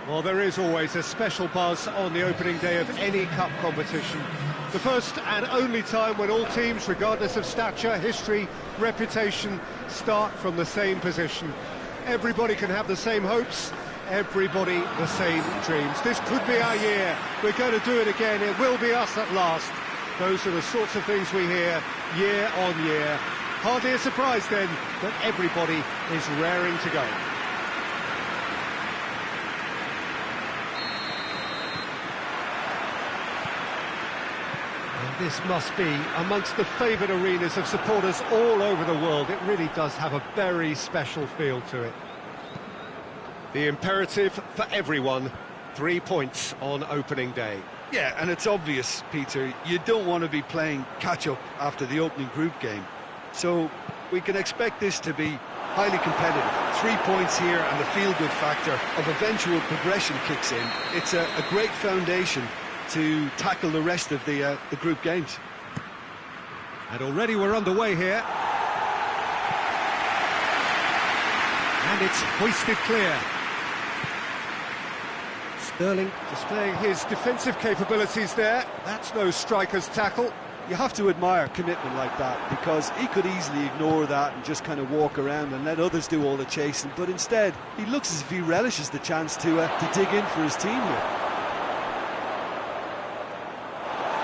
Well, there is always a special buzz on the opening day of any cup competition. The first and only time when all teams, regardless of stature, history, reputation, start from the same position. Everybody can have the same hopes, everybody the same dreams. This could be our year. We're going to do it again. It will be us at last. Those are the sorts of things we hear year on year. Hardly a surprise then that everybody is raring to go. This must be amongst the favoured arenas of supporters all over the world. It really does have a very special feel to it. The imperative for everyone, 3 points on opening day. Yeah, and it's obvious, Peter, you don't want to be playing catch-up after the opening group game. So we can expect this to be highly competitive. 3 points here and the feel-good factor of eventual progression kicks in. It's a great foundation to tackle the rest of the group games. And already we're underway here. And it's hoisted clear. Sterling displaying his defensive capabilities there. That's no striker's tackle. You have to admire commitment like that, because he could easily ignore that and just kind of walk around and let others do all the chasing, but instead he looks as if he relishes the chance to dig in for his team here.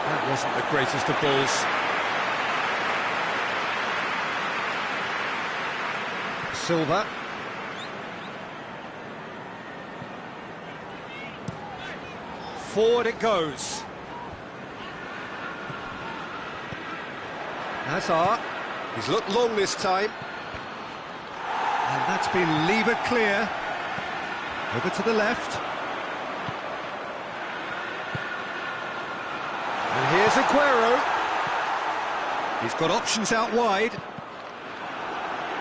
That wasn't the greatest of balls. Silva. Forward it goes. Hazard. He's looked long this time. And that's been levered clear. Over to the left. And here's Aguero. He's got options out wide.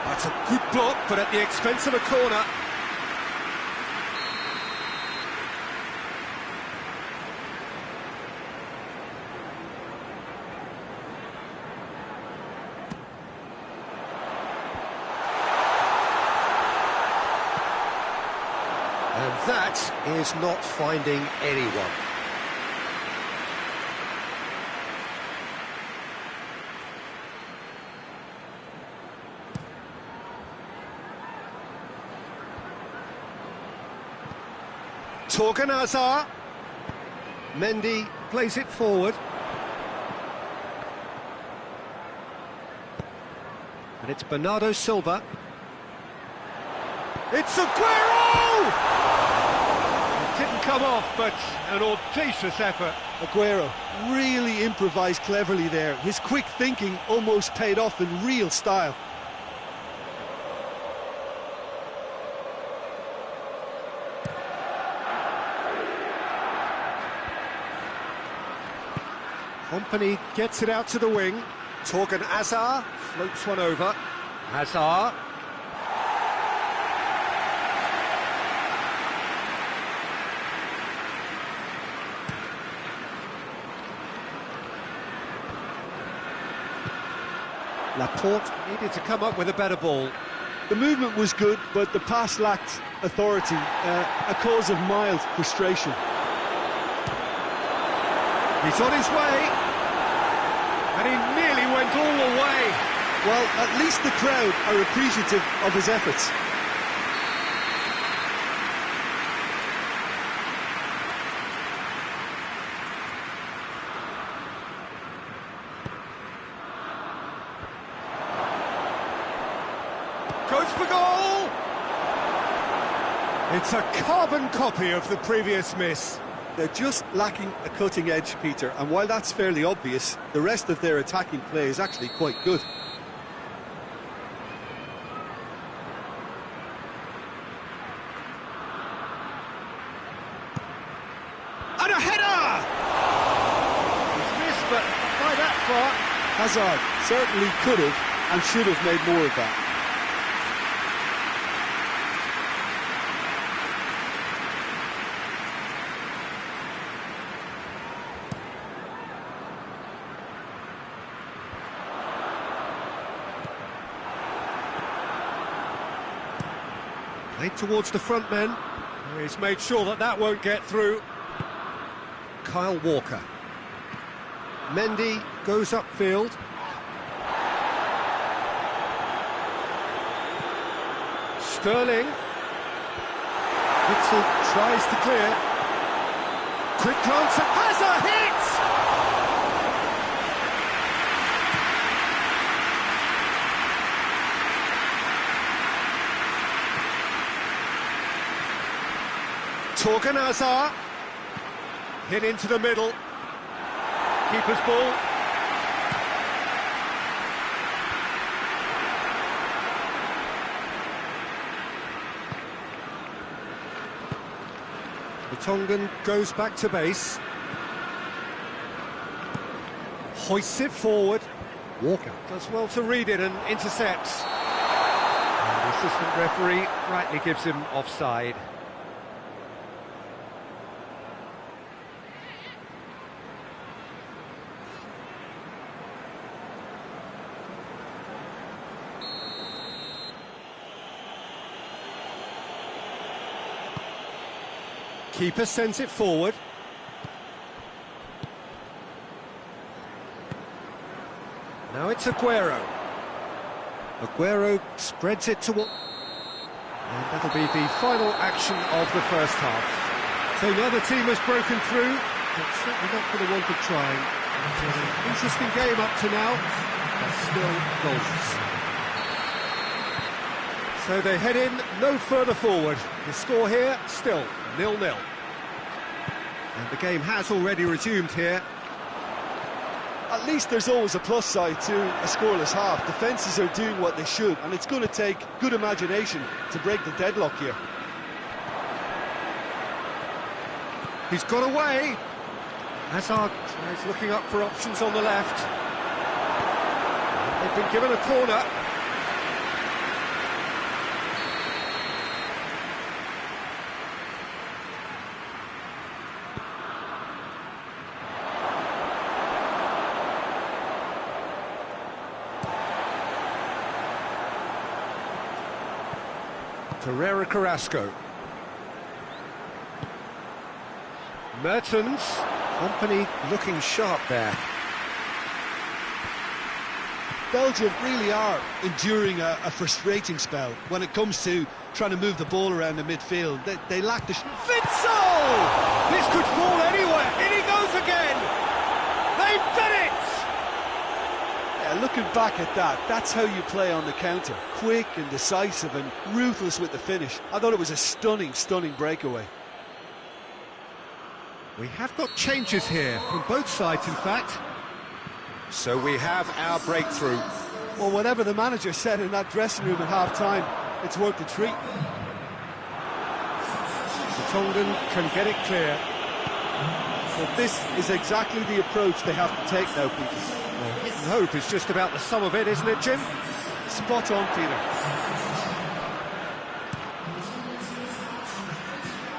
That's a good block, but at the expense of a corner. And that is not finding anyone. Torgan Hazard. Mendy plays it forward. And it's Bernardo Silva. It's Aguero! It didn't come off, but an audacious effort. Aguero really improvised cleverly there. His quick thinking almost paid off in real style. Kompany gets it out to the wing. Torgan Hazard floats one over. Hazard. Laporte needed to come up with a better ball. The movement was good, but the pass lacked authority, a cause of mild frustration. He's on his way, and he nearly went all the way. Well, at least the crowd are appreciative of his efforts. Goes for goal! It's a carbon copy of the previous miss. They're just lacking a cutting edge, Peter, and while that's fairly obvious, the rest of their attacking play is actually quite good. And a header! He's missed, but by that far. Hazard certainly could have and should have made more of that. Played towards the front men. He's made sure that that won't get through. Kyle Walker. Mendy goes upfield. Sterling. Witzel tries to clear. Quick glance and has a hit! Torgan Hazard. Hit into the middle. Keeper's ball. The Tongan goes back to base. Hoists it forward. Walker does well to read it and intercepts. And the assistant referee rightly gives him offside. Keeper sends it forward. Now it's Aguero. Aguero spreads it to... And that'll be the final action of the first half. So neither team has broken through, but certainly not for the want of trying. It's an interesting game up to now, but still goals. So they head in no further forward. The score here, still 0-0. And the game has already resumed here. At least there's always a plus side to a scoreless half. Defences are doing what they should, and it's going to take good imagination to break the deadlock here. He's got away. Hazard tries looking up for options on the left. They've been given a corner. Pereira Carrasco. Mertens. Company looking sharp there. Belgium really are enduring a frustrating spell when it comes to trying to move the ball around the midfield. They lack the... Witzel! This could fall anywhere. In he goes again. They've done it! Yeah, looking back at that, that's how you play on the counter. Quick and decisive and ruthless with the finish. I thought it was a stunning, stunning breakaway. We have got changes here from both sides, in fact. So we have our breakthrough. Well, whatever the manager said in that dressing room at half-time, it's worked a treat. The Tongan can get it clear. So this is exactly the approach they have to take now, Peter. Well, hit and hope is just about the sum of it, isn't it, Jim? Spot on, Peter.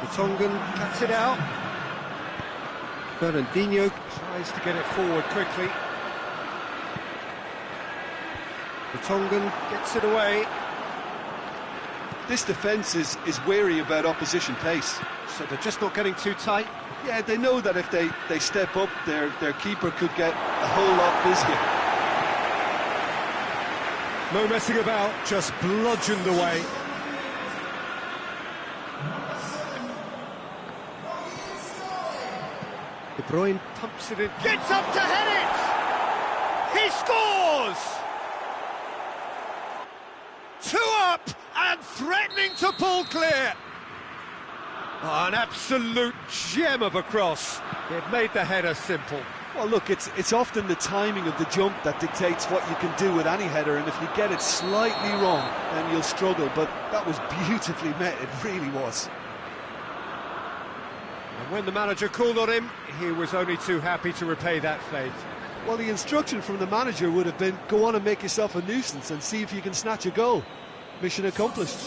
The Tongan cuts it out. Fernandinho tries to get it forward quickly. The Tongan gets it away. This defence is wary about opposition pace. So they're just not getting too tight. Yeah, they know that if they step up, their keeper could get a whole lot busier. No messing about, just bludgeoned away. De Bruyne pumps it in. Gets up to head it! He scores! 2 up and threatening to pull clear. Oh, an absolute gem of a cross. It made the header simple. Well, look, it's often the timing of the jump that dictates what you can do with any header, and if you get it slightly wrong, then you'll struggle. But that was beautifully met, it really was. And when the manager called on him, he was only too happy to repay that faith. Well, the instruction from the manager would have been, go on and make yourself a nuisance and see if you can snatch a goal. Mission accomplished.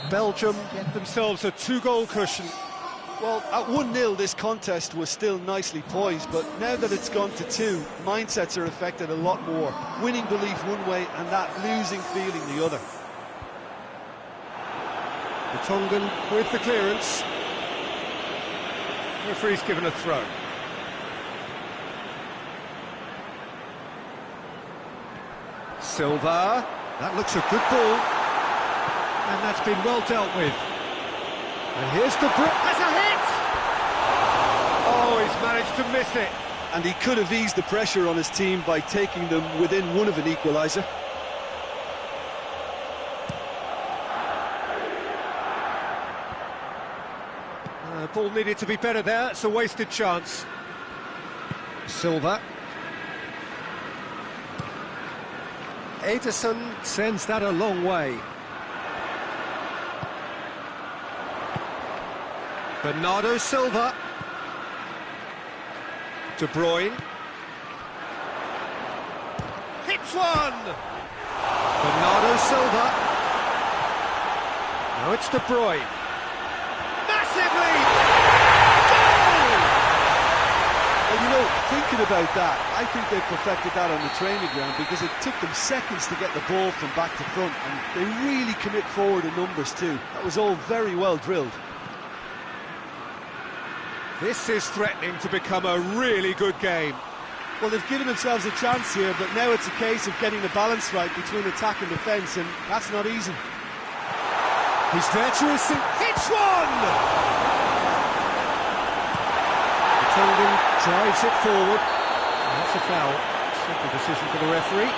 Belgium get themselves a 2-goal cushion. Well, at 1-0 this contest was still nicely poised, but now that it's gone to 2, mindsets are affected a lot more. Winning belief one way and that losing feeling the other. Tongan with the clearance. Referee's given a throw. Silva, that looks a good ball, and that's been well dealt with. And here's the has a hit! Oh, he's managed to miss it. And he could have eased the pressure on his team by taking them within one of an equaliser. Ball needed to be better there, it's a wasted chance. Silva. Ederson sends that a long way. Bernardo Silva. De Bruyne. Hits one! Bernardo Silva. Now it's De Bruyne. Massive lead! Goal! Well, you know, thinking about that, I think they perfected that on the training ground because it took them seconds to get the ball from back to front, and they really commit forward in numbers too. That was all very well drilled. This is threatening to become a really good game. Well, they've given themselves a chance here, but now it's a case of getting the balance right between attack and defence, and that's not easy. He's there to receive. Hits one! Tongan drives it forward. And that's a foul. Simple decision for the referee.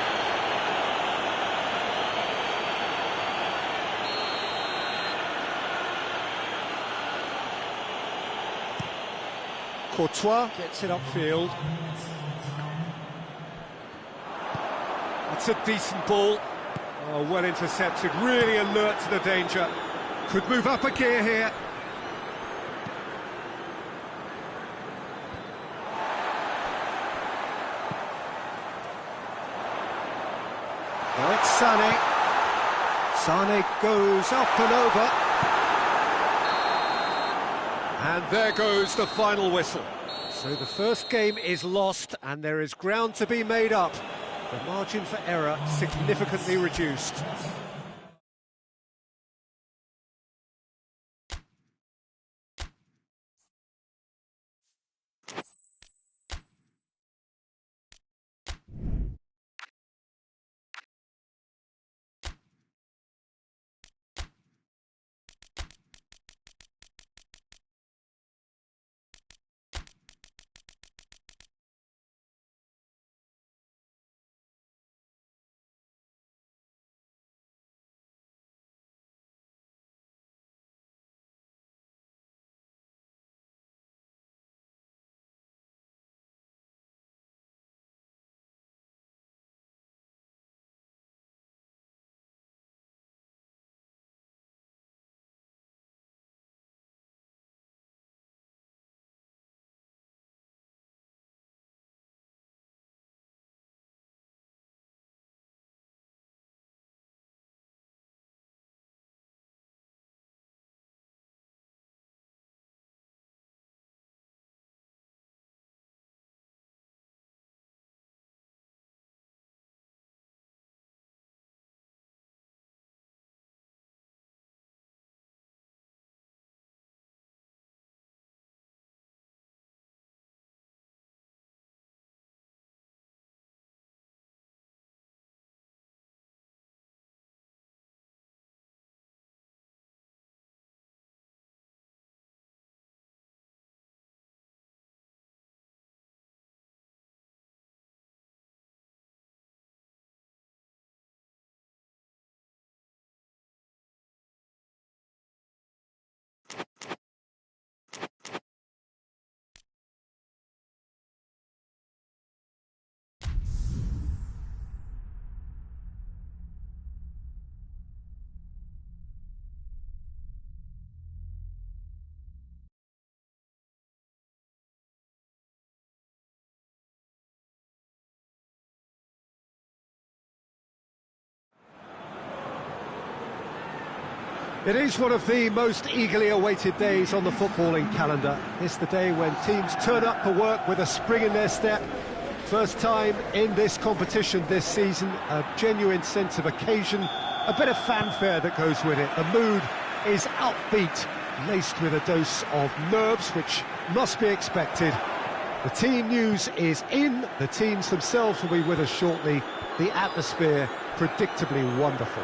Courtois gets it upfield. That's a decent ball. Oh, well intercepted, really alert to the danger. Could move up a gear here. Now it's Sané. Sané goes up and over. And there goes the final whistle. So the first game is lost and there is ground to be made up. The margin for error significantly reduced. It is one of the most eagerly awaited days on the footballing calendar. It's the day when teams turn up for work with a spring in their step. First time in this competition this season, a genuine sense of occasion, a bit of fanfare that goes with it, a mood is upbeat, laced with a dose of nerves, which must be expected. The team news is in, the teams themselves will be with us shortly. The atmosphere predictably wonderful.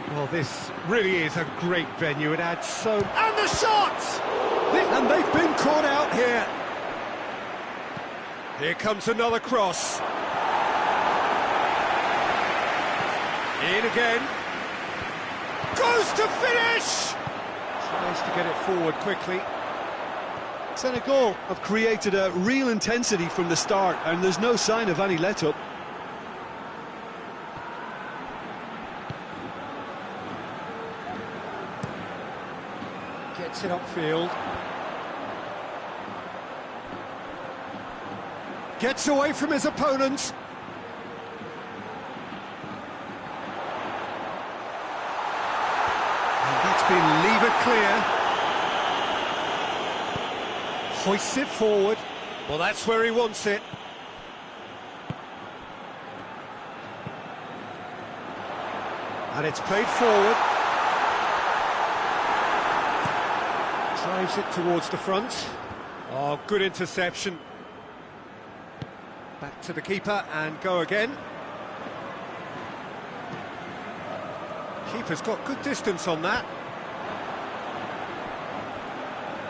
Well, this really is a great venue. It adds so... And the shots! And they've been caught out here. Here comes another cross. In again. Goes to finish! Tries to get it forward quickly. Senegal have created a real intensity from the start, and there's no sign of any let-up. Gets it upfield. Gets away from his opponents. And that's been levered clear. Hoists it forward. Well, that's where he wants it. And it's played forward. Drives it towards the front. Oh, good interception. Back to the keeper and go again. Keeper's got good distance on that.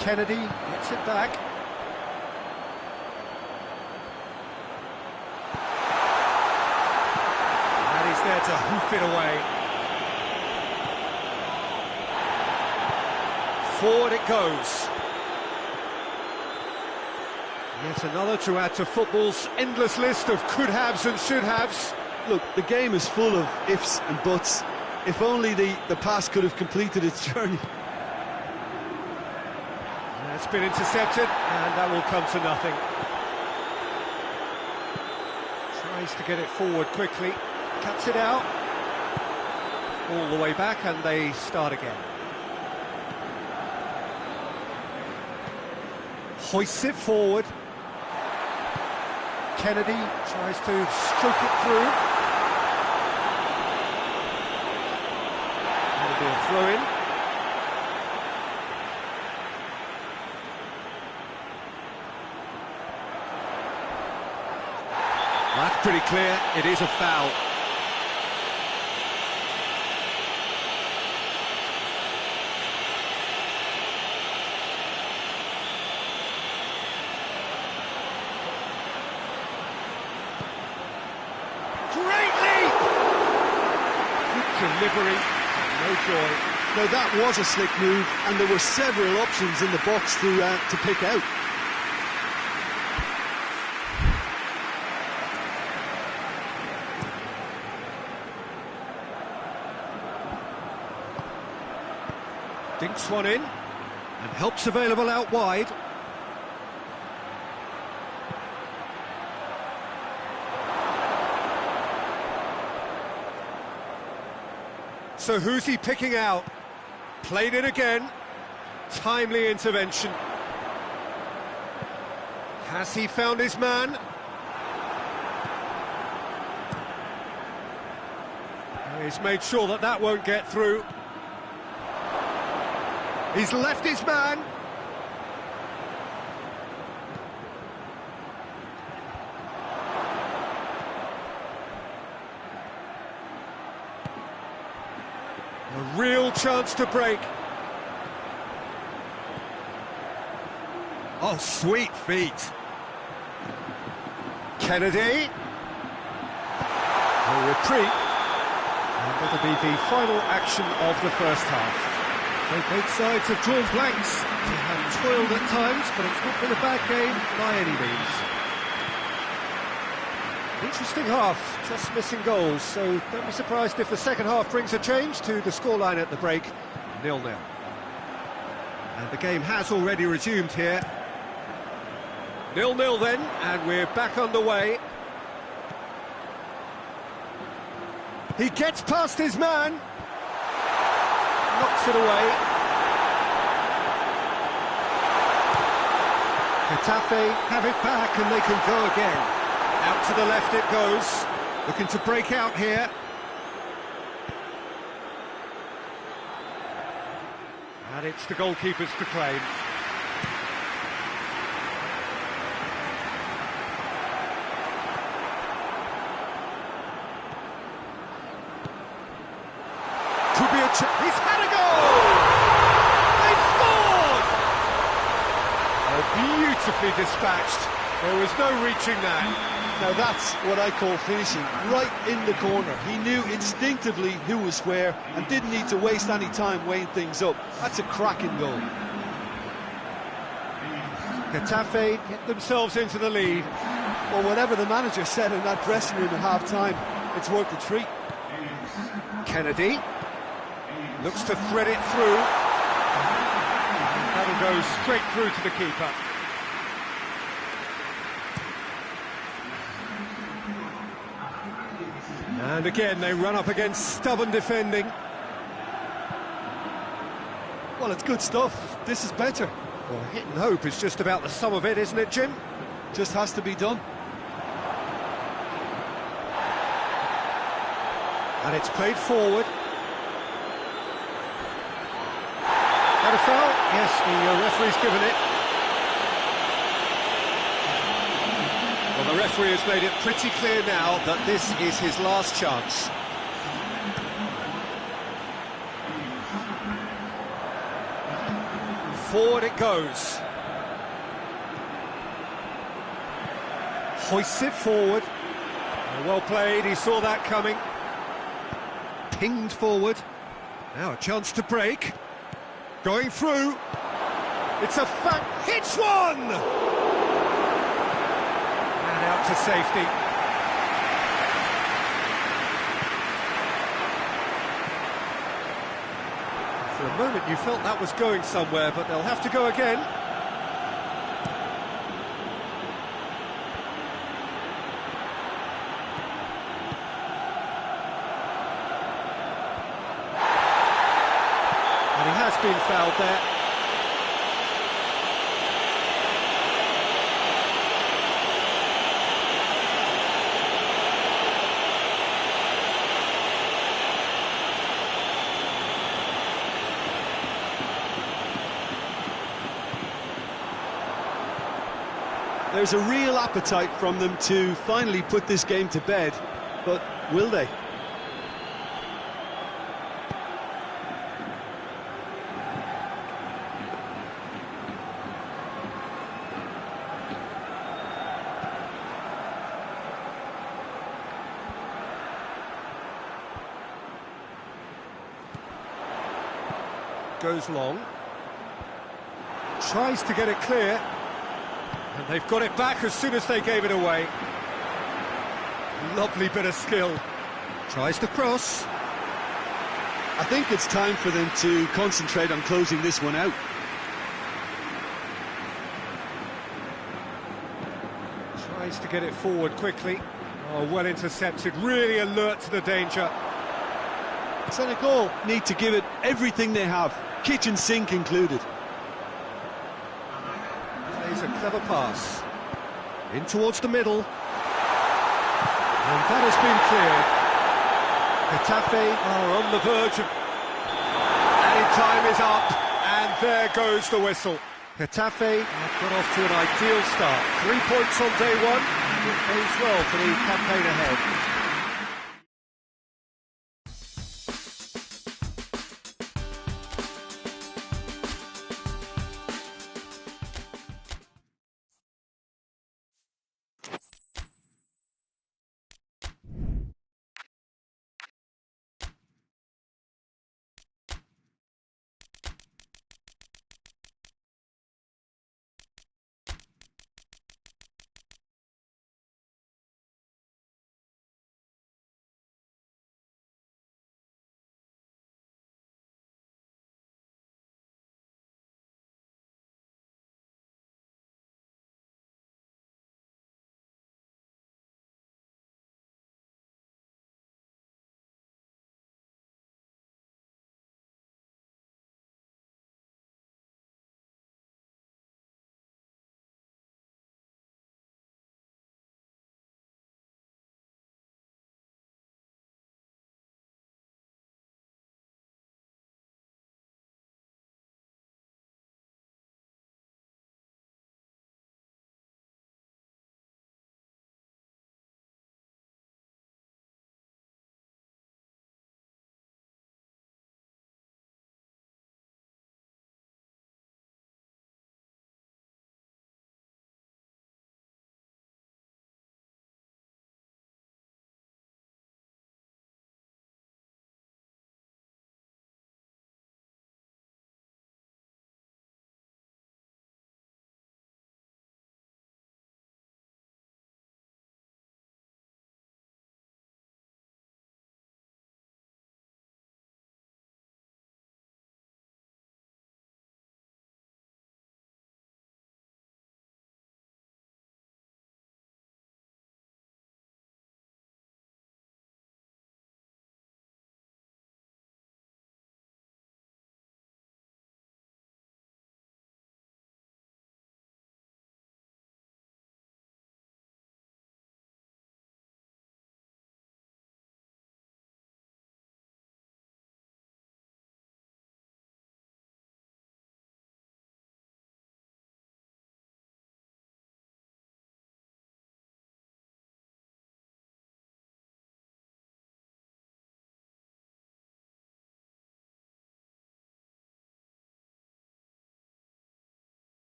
Kennedy gets it back. And he's there to hoof it away. Forward it goes. Yet another to add to football's endless list of could-haves and should-haves. Look, the game is full of ifs and buts. If only the pass could have completed its journey. That's been intercepted, and that will come to nothing. Tries to get it forward quickly, cuts it out. All the way back, and they start again. Hoists it forward. Kennedy tries to stroke it through. That'll be a throw-in. Well, that's pretty clear. It is a foul. Delivery, no joy. Now that was a slick move, and there were several options in the box to pick out. Dinks one in, and help's available out wide. So who's he picking out? Played it again. Timely intervention. Has he found his man? He's made sure that that won't get through. He's left his man. A real chance to break. Oh, sweet feet. Kennedy. A retreat. And that'll be the final action of the first half. So both sides have drawn blanks. They have toiled at times, but it's not been a bad game by any means. Interesting half, just missing goals, so don't be surprised if the second half brings a change to the scoreline at the break, 0-0. And the game has already resumed here. 0-0 then, and we're back underway. He gets past his man, knocks it away. Getafe have it back and they can go again. Out to the left it goes. Looking to break out here. And it's the goalkeepers to claim. Could be a chance. He's had a goal! They've scored! Oh, beautifully dispatched. There was no reaching that. Now that's what I call finishing, right in the corner. He knew instinctively who was where and didn't need to waste any time weighing things up. That's a cracking goal. Getafe get themselves into the lead. Well, whatever the manager said in that dressing room at half-time, it's worth the treat. Kennedy looks to thread it through. That'll go straight through to the keeper. And again, they run up against stubborn defending. Well, it's good stuff. This is better. Well, hit and hope is just about the sum of it, isn't it, Jim? Just has to be done. And it's played forward. Had a foul? Yes, the referee's given it. Well, the referee has made it pretty clear now that this is his last chance. Forward it goes. Hoists it forward. Well played, he saw that coming. Pinged forward. Now a chance to break. Going through. It's a fact. Hits one! And out to safety. For a moment you felt that was going somewhere, but they'll have to go again. And he has been fouled there. There's a real appetite from them to finally put this game to bed, but will they? Goes long. Tries to get it clear. And they've got it back as soon as they gave it away. Lovely bit of skill. Tries to cross. I think it's time for them to concentrate on closing this one out. Tries to get it forward quickly. Oh, well intercepted, really alert to the danger. Senegal need to give it everything they have, kitchen sink included. Plays a clever pass. In towards the middle. And that has been cleared. Getafe are on the verge of... Added time is up, and there goes the whistle. Getafe have got off to an ideal start. 3 points on day one. It goes well for the campaign ahead.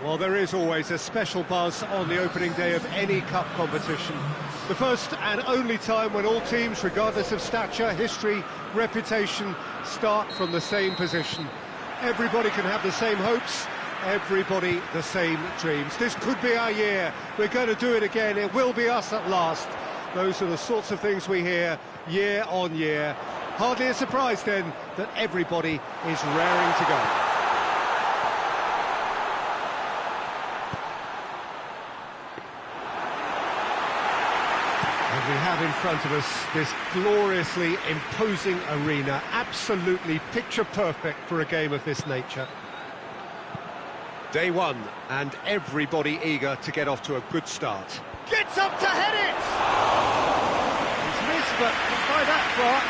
Well, there is always a special buzz on the opening day of any cup competition. The first and only time when all teams, regardless of stature, history, reputation, start from the same position. Everybody can have the same hopes, everybody the same dreams. This could be our year. We're going to do it again. It will be us at last. Those are the sorts of things we hear year on year. Hardly a surprise then that everybody is raring to go. We have in front of us this gloriously imposing arena, absolutely picture perfect for a game of this nature. Day one, and everybody eager to get off to a good start. Gets up to head it! He's missed, but not by that far.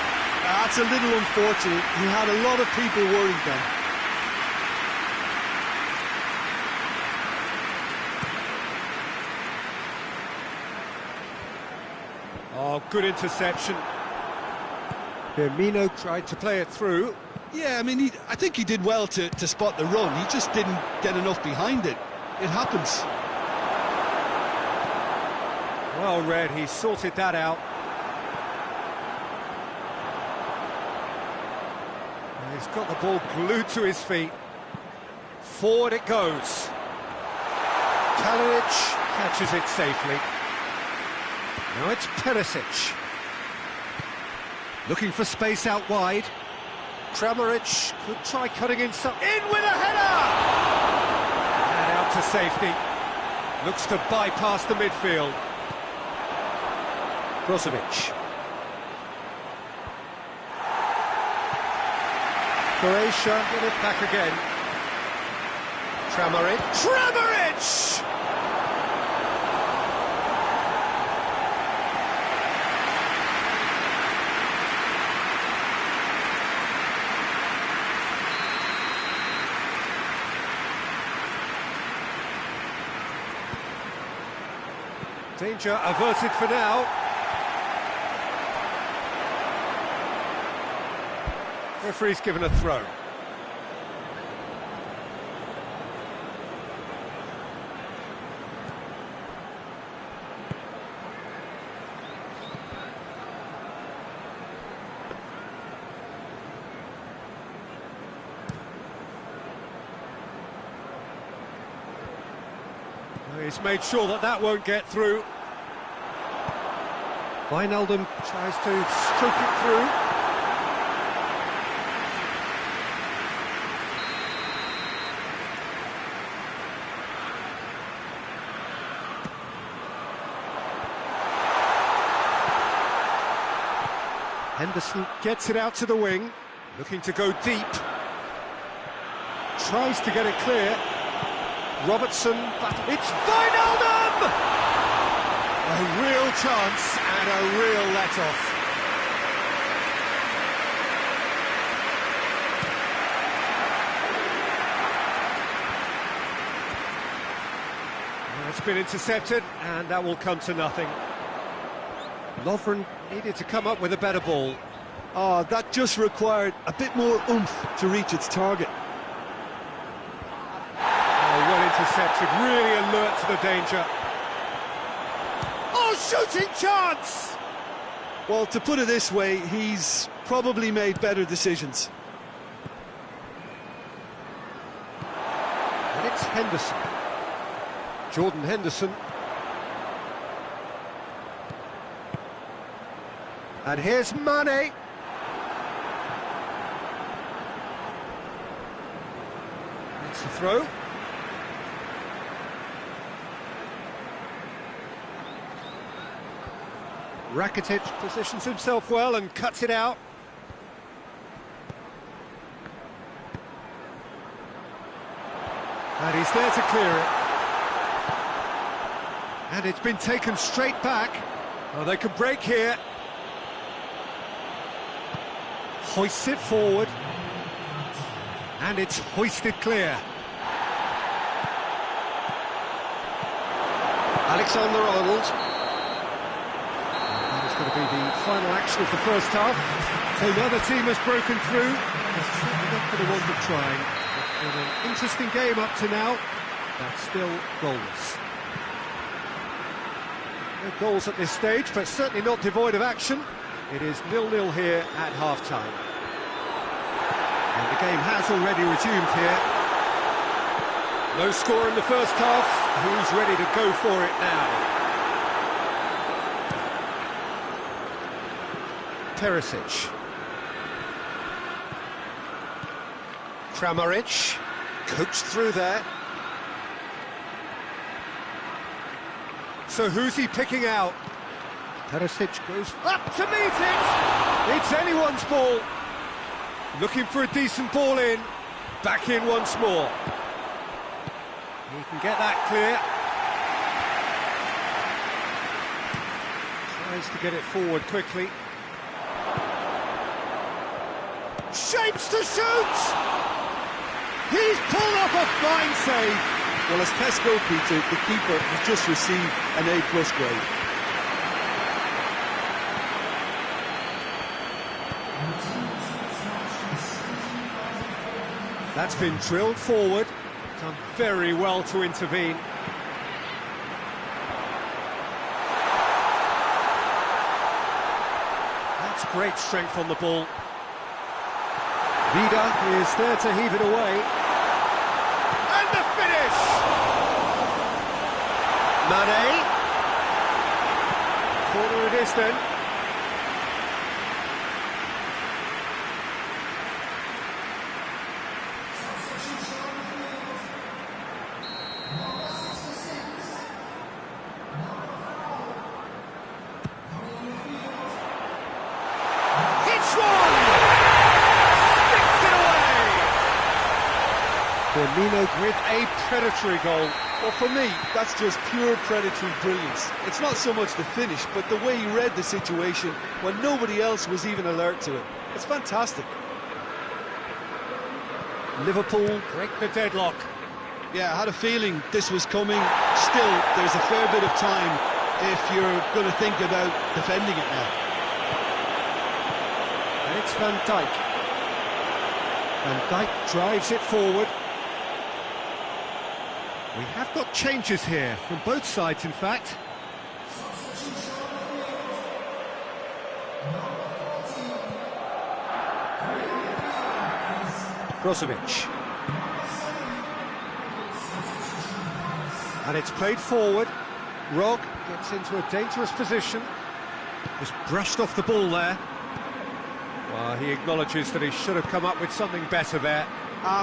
That's a little unfortunate. He had a lot of people worried then. Oh, good interception. Firmino tried to play it through. Yeah, I mean, I think he did well to spot the run. He just didn't get enough behind it. It happens. Well read, he sorted that out. And he's got the ball glued to his feet. Forward it goes. Kalinic catches it safely. Now it's Perisic. Looking for space out wide. Kramaric could try cutting inside. In with a header! And out to safety. Looks to bypass the midfield. Brozovic. Croatia get it back again. Kramaric. Kramaric! Danger averted for now. Referee's given a throw. He's made sure that that won't get through. Wijnaldum tries to stroke it through. Henderson gets it out to the wing, looking to go deep. Tries to get it clear. Robertson, but it's Wijnaldum! A real chance and a real let-off. It's been intercepted, and that will come to nothing. Lovren needed to come up with a better ball. Oh, that just required a bit more oomph to reach its target. Well intercepted, really alert to the danger. Oh, shooting chance! Well, to put it this way, he's probably made better decisions. And it's Henderson. Jordan Henderson. And here's Mane. It's a throw. Rakitic positions himself well and cuts it out. And he's there to clear it. And it's been taken straight back. Oh, they can break here. Hoists it forward. And it's hoisted clear. Alexander-Arnold. That is going to be the final action of the first half. So another team has broken through. It's certainly not for the want of trying. It's been an interesting game up to now. That's still goalless. No goals at this stage, but certainly not devoid of action. It is 0-0 here at half-time. And the game has already resumed here. No score in the first half. Who's ready to go for it now? Perisic. Kramaric. Coached through there. So who's he picking out? Perisic goes up to meet it! It's anyone's ball. Looking for a decent ball in. Back in once more. He can get that clear. Tries to get it forward quickly. Shapes to shoot! He's pulled off a fine save. Well, as tests go, Peter, the keeper has just received an A+ grade. That's been drilled forward. Done very well to intervene. That's great strength on the ball. Vida is there to heave it away. And the finish! Mane. Corner it is then. Firmino with a predatory goal. Well, for me, that's just pure predatory brilliance. It's not so much the finish, but the way he read the situation when nobody else was even alert to it. It's fantastic. Liverpool break the deadlock. Yeah, I had a feeling this was coming. Still, there's a fair bit of time if you're going to think about defending it now. And it's Van Dijk. Van Dijk drives it forward. We have got changes here, from both sides in fact. Brozovic. And it's played forward. Rog gets into a dangerous position. Just brushed off the ball there. Well, he acknowledges that he should have come up with something better there.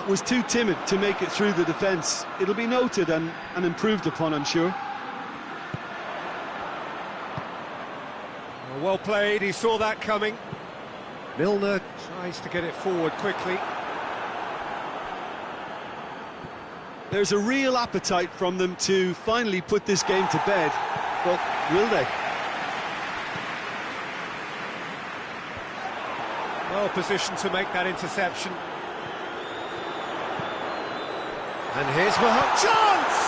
Was too timid to make it through the defence. It'll be noted and improved upon, I'm sure. Well played, he saw that coming. Milner tries to get it forward quickly. There's a real appetite from them to finally put this game to bed, but will they? Well positioned to make that interception. And here's Mahut, chance!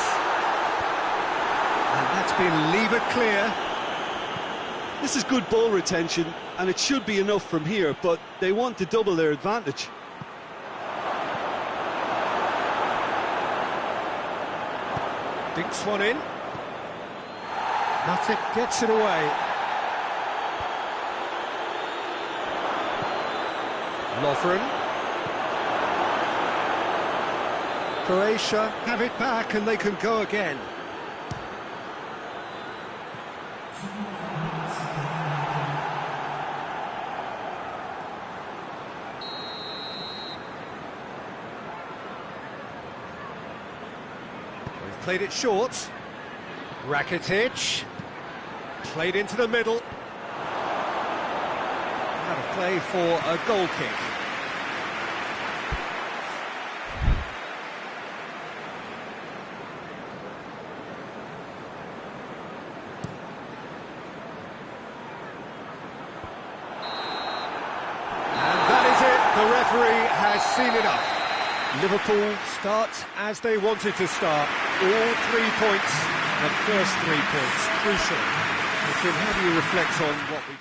And that's been levered clear. This is good ball retention, and it should be enough from here, but they want to double their advantage. Dinks one in. Matic gets it away. Lovren. Croatia have it back and they can go again. We've played it short. Rakitic. Played into the middle. Out of play for a goal kick. The referee has seen enough. Liverpool start as they wanted to start. All 3 points, the first 3 points, crucial. How do you reflect on what we've...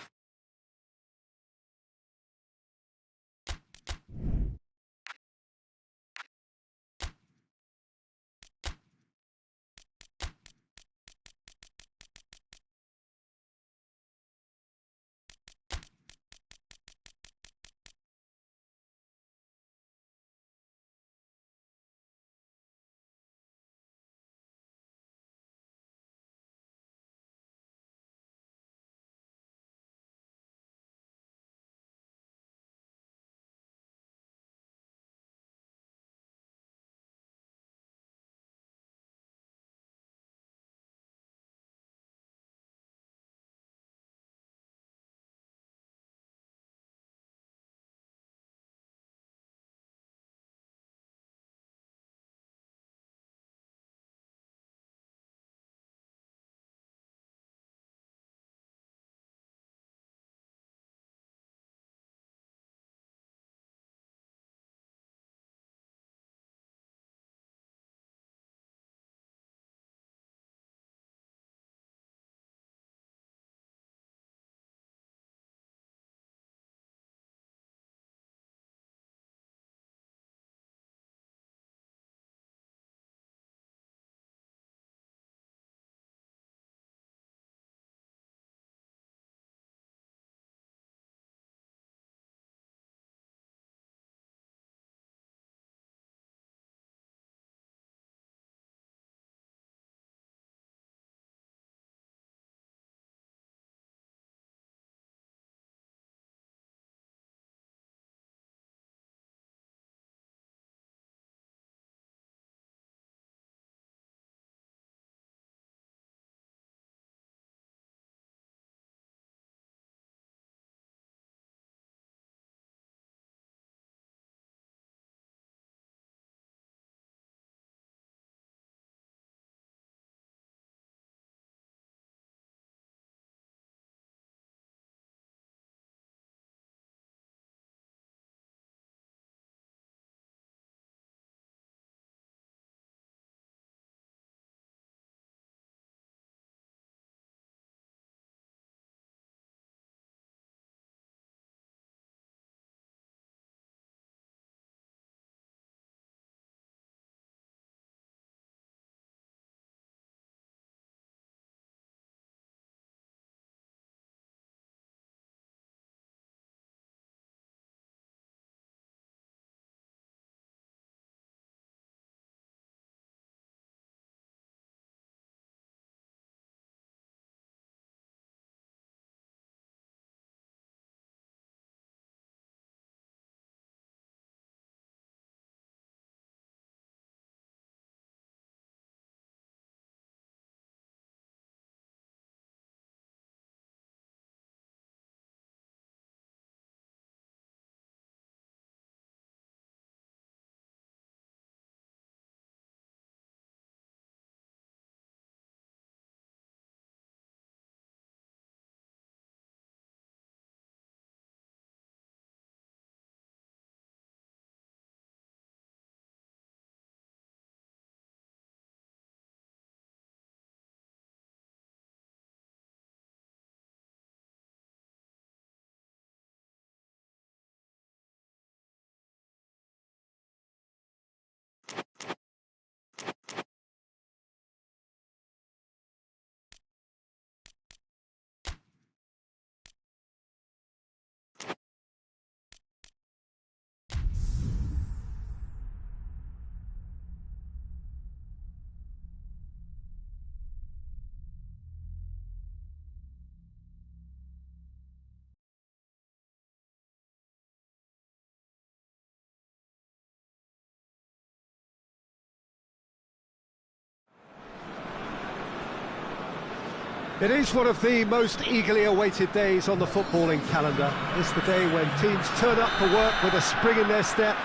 It is one of the most eagerly awaited days on the footballing calendar. It's the day when teams turn up for work with a spring in their step.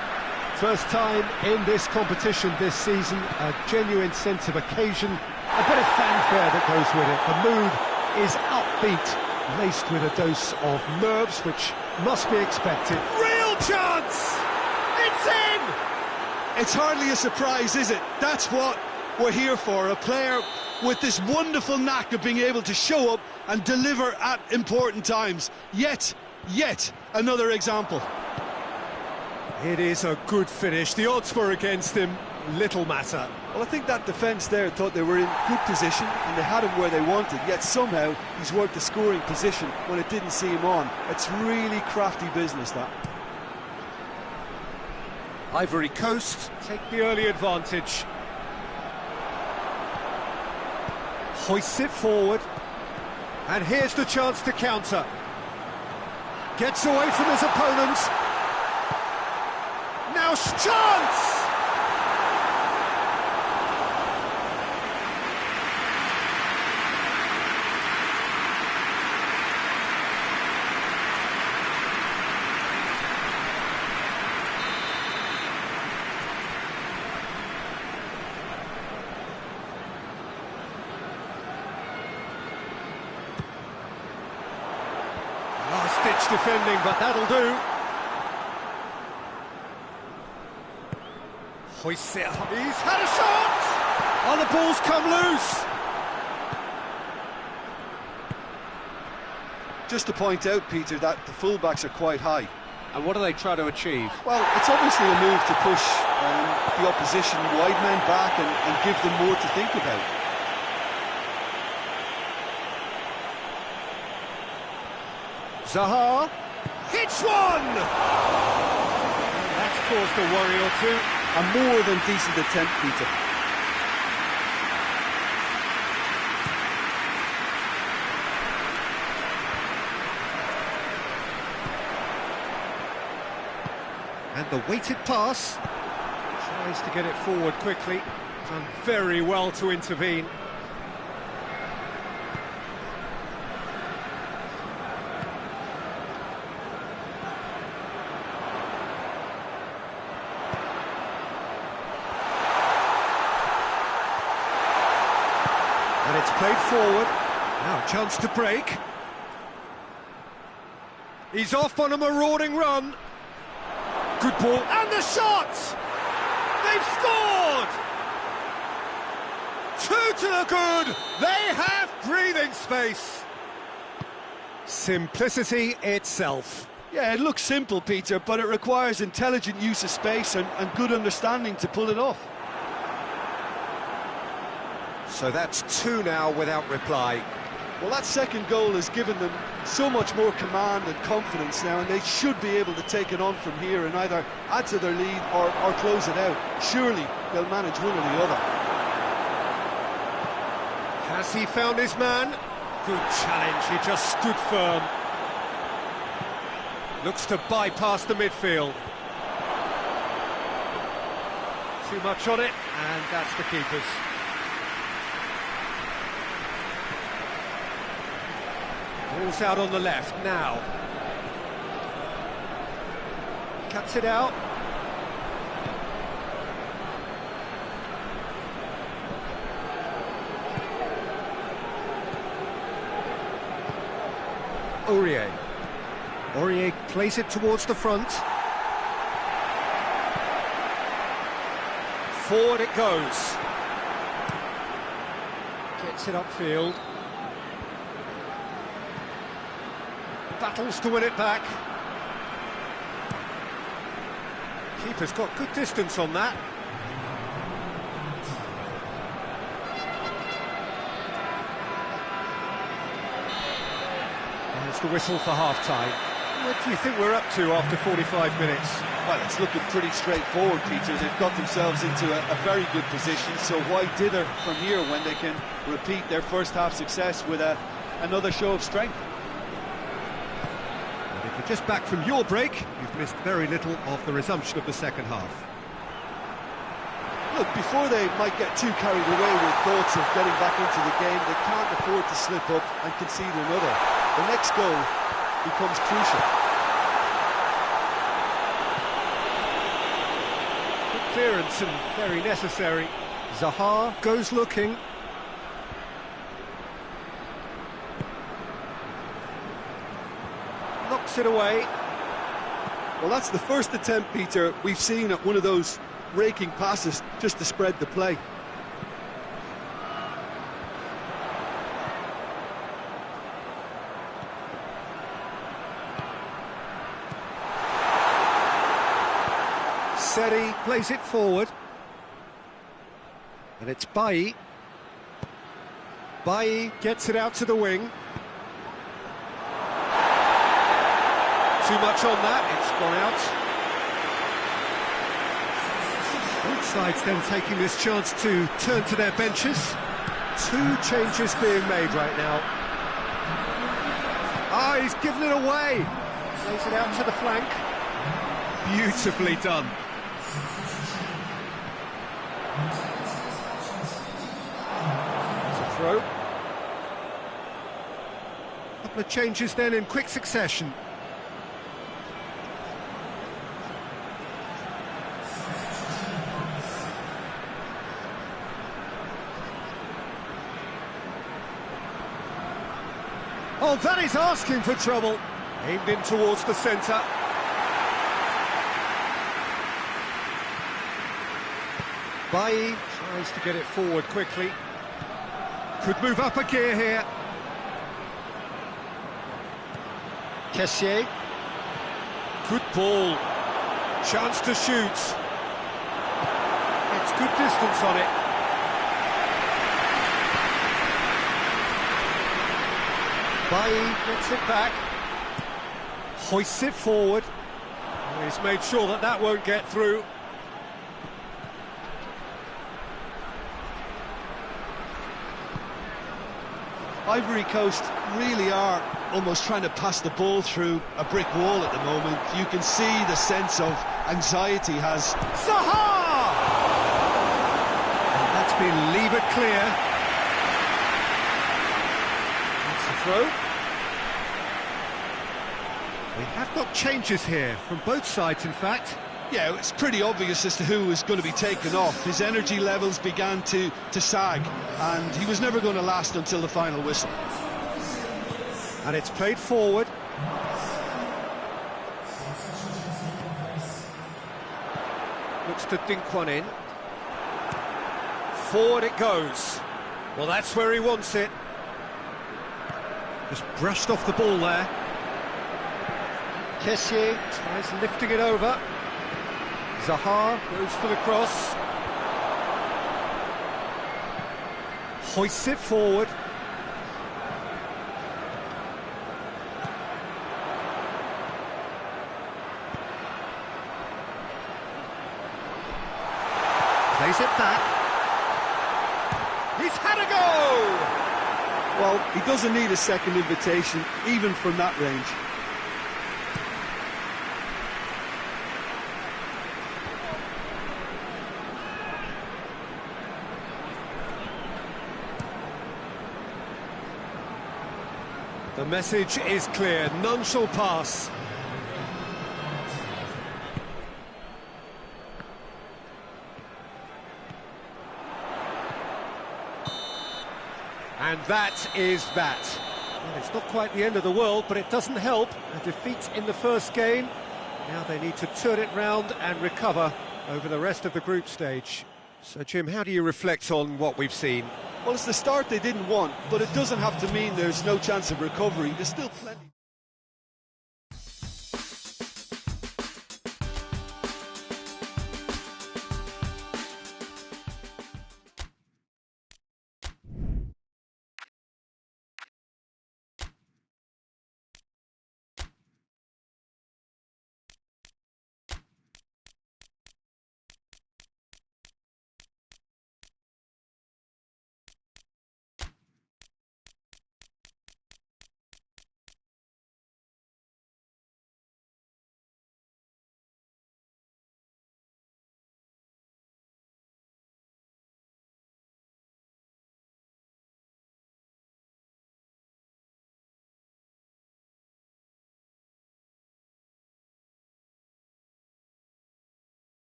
First time in this competition this season, a genuine sense of occasion, a bit of fanfare that goes with it. The mood is upbeat, laced with a dose of nerves, which must be expected. Real chance! It's in! It's hardly a surprise, is it? That's what we're here for, a player with this wonderful knack of being able to show up and deliver at important times. Yet another example. It is a good finish. The odds were against him, little matter. Well, I think that defence there thought they were in good position and they had him where they wanted, yet somehow he's worked the scoring position when it didn't see him on. It's really crafty business, that. Ivory Coast take the early advantage. Hoists it forward. And here's the chance to counter. Gets away from his opponent. Now chance! Last-ditch defending, but that'll do. Hoists it up. He's had a shot! Oh, the ball's come loose! Just to point out, Peter, that the fullbacks are quite high. And what do they try to achieve? Well, it's obviously a move to push the opposition wide men back and give them more to think about. Zaha hits one! That's caused a worry or two. A more than decent attempt, Peter. And the weighted pass. Tries to get it forward quickly. Done very well to intervene. And it's played forward. Now a chance to break. He's off on a marauding run. Good ball. And the shot! They've scored! Two to the good. They have breathing space. Simplicity itself. Yeah, it looks simple, Peter, but it requires intelligent use of space and good understanding to pull it off. So that's two now without reply. Well, that second goal has given them so much more command and confidence now, and they should be able to take it on from here and either add to their lead or close it out. Surely they'll manage one or the other. Has he found his man? Good challenge, he just stood firm. Looks to bypass the midfield. Too much on it, and that's the keeper's. Ball's out on the left now. Cuts it out. Aurier plays it towards the front. Forward it goes. Gets it upfield. Battles to win it back. Keeper's got good distance on that. There's the whistle for half-time. What do you think we're up to after 45 minutes? Well, it's looking pretty straightforward, Peter. They've got themselves into a very good position, so why dither from here when they can repeat their first half success with another show of strength? If you're just back from your break, you've missed very little of the resumption of the second half. Look, before they might get too carried away with thoughts of getting back into the game, they can't afford to slip up and concede another. The next goal becomes crucial. Good clearance and very necessary. Zaha goes looking. Knocks it away. Well, that's the first attempt, Peter, we've seen at one of those raking passes just to spread the play. Seri plays it forward. And it's Bailly. Bailly gets it out to the wing. Too much on that, it's gone out. Both sides then taking this chance to turn to their benches. Two changes being made right now. Ah, he's given it away. Plays it out to the flank. Beautifully done. It's a throw. Couple of changes then in quick succession. Oh, that is asking for trouble. Aimed in towards the centre. Bailly tries to get it forward quickly. Could move up a gear here. Kessié. Good ball. Chance to shoot. It's good distance on it. Bailly gets it back, hoists it forward. He's made sure that that won't get through. Ivory Coast really are almost trying to pass the ball through a brick wall at the moment. You can see the sense of anxiety has... Zaha! And that's been levered clear. That's the throw. We have got changes here, from both sides in fact. Yeah, it's pretty obvious as to who was going to be taken off. His energy levels began to sag, and he was never going to last until the final whistle. And it's played forward. Looks to dink one in. Forward it goes. Well, that's where he wants it. Just brushed off the ball there. Kessié tries lifting it over. Zaha goes for the cross. Hoists it forward. Plays it back. He's had a go! Well, he doesn't need a second invitation, even from that range. The message is clear, none shall pass. And that is that. Well, it's not quite the end of the world, but it doesn't help. A defeat in the first game. Now they need to turn it round and recover over the rest of the group stage. So, Jim, how do you reflect on what we've seen? Well, it's the start they didn't want, but it doesn't have to mean there's no chance of recovery. There's still plenty.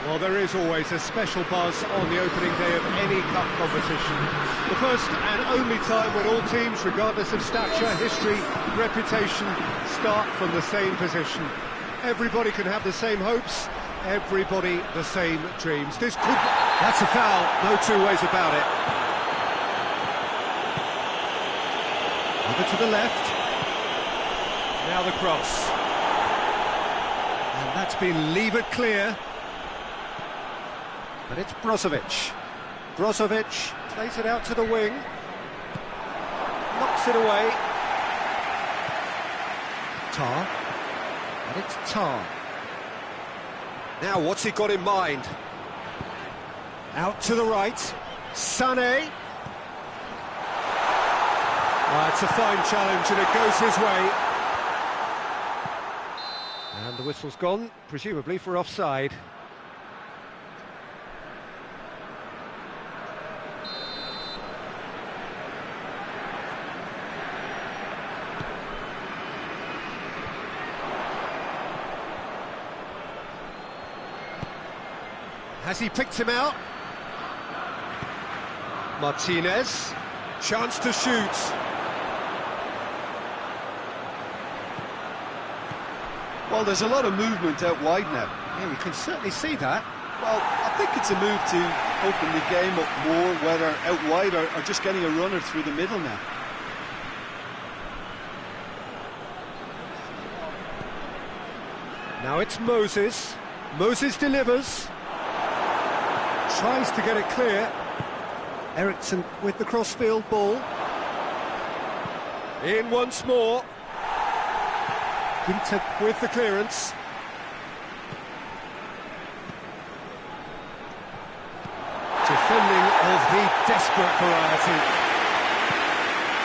Well, there is always a special buzz on the opening day of any cup competition. The first and only time when all teams, regardless of stature, history, reputation, start from the same position. Everybody can have the same hopes, everybody the same dreams. This could... That's a foul, no two ways about it. Over to the left. Now the cross. And that's been levered clear. But it's Brozovic. Brozovic plays it out to the wing. Knocks it away. Tar. And it's Tar. Now what's he got in mind? Out to the right. Sané. It's a fine challenge and it goes his way. And the whistle's gone, presumably for offside. Has he picked him out? Martinez, chance to shoot. Well, there's a lot of movement out wide now. Yeah, you can certainly see that. Well, I think it's a move to open the game up more, whether out wide or just getting a runner through the middle now. Now it's Moses. Moses delivers. Tries to get it clear. Eriksson with the crossfield ball. In once more. Ginter with the clearance. Defending of the desperate variety.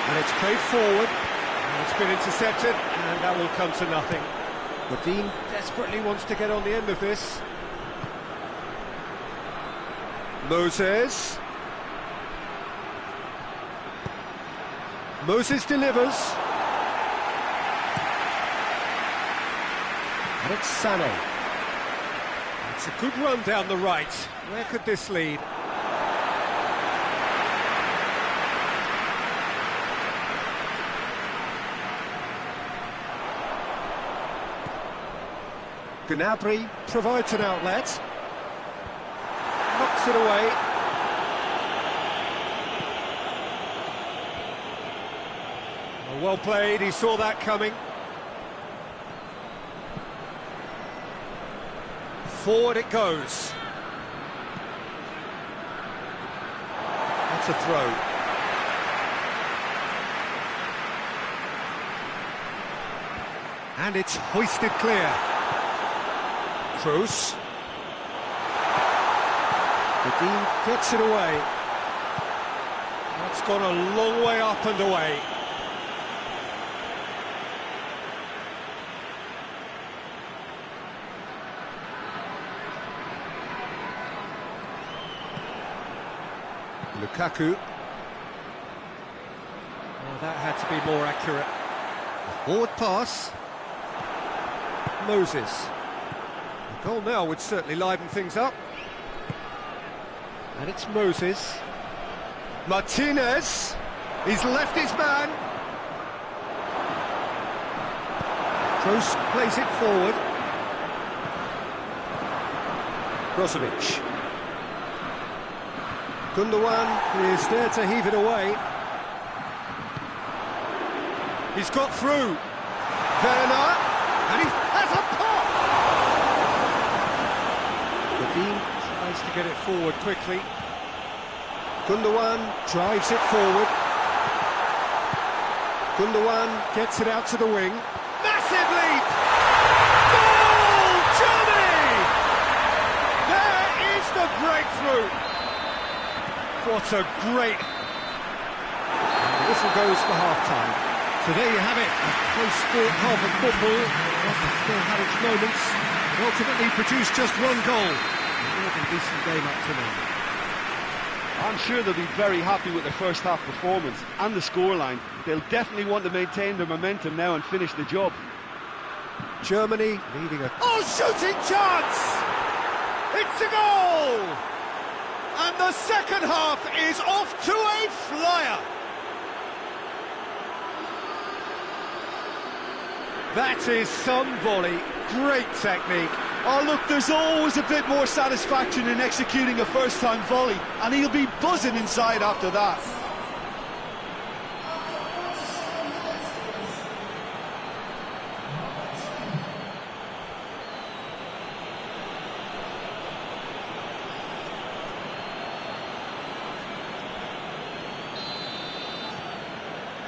And it's played forward. And it's been intercepted, and that will come to nothing. Dean desperately wants to get on the end of this. Moses. Moses delivers. And it's Sané. It's a good run down the right. Where could this lead? Gnabry provides an outlet. Knocks it away. Well played, he saw that coming. Forward it goes. That's a throw. And it's hoisted clear. Kroos. Dean gets it away. That's gone a long way up and away. Lukaku. Oh, that had to be more accurate. A forward pass. Moses. A goal now would certainly liven things up. And it's Moses. Martinez. He's left his man. Kroos plays it forward. Brozovic. Gundogan is there to heave it away. He's got through. Werner, and he has a pop! Dean tries to get it forward quickly. Gundogan drives it forward. Gundogan gets it out to the wing. Massive leap! Goal, Germany! There is the breakthrough! What a great... The whistle goes for half-time. So there you have it, a close-fought half of football. It still had its moments, but ultimately produced just one goal. More than decent game up to now. I'm sure they'll be very happy with their first half performance and the scoreline. They'll definitely want to maintain their momentum now and finish the job. Germany leading a... Oh, shooting chance! It's a goal! And the second half is off to a flyer. That is some volley. Great technique. Oh, look, there's always a bit more satisfaction in executing a first-time volley, and he'll be buzzing inside after that.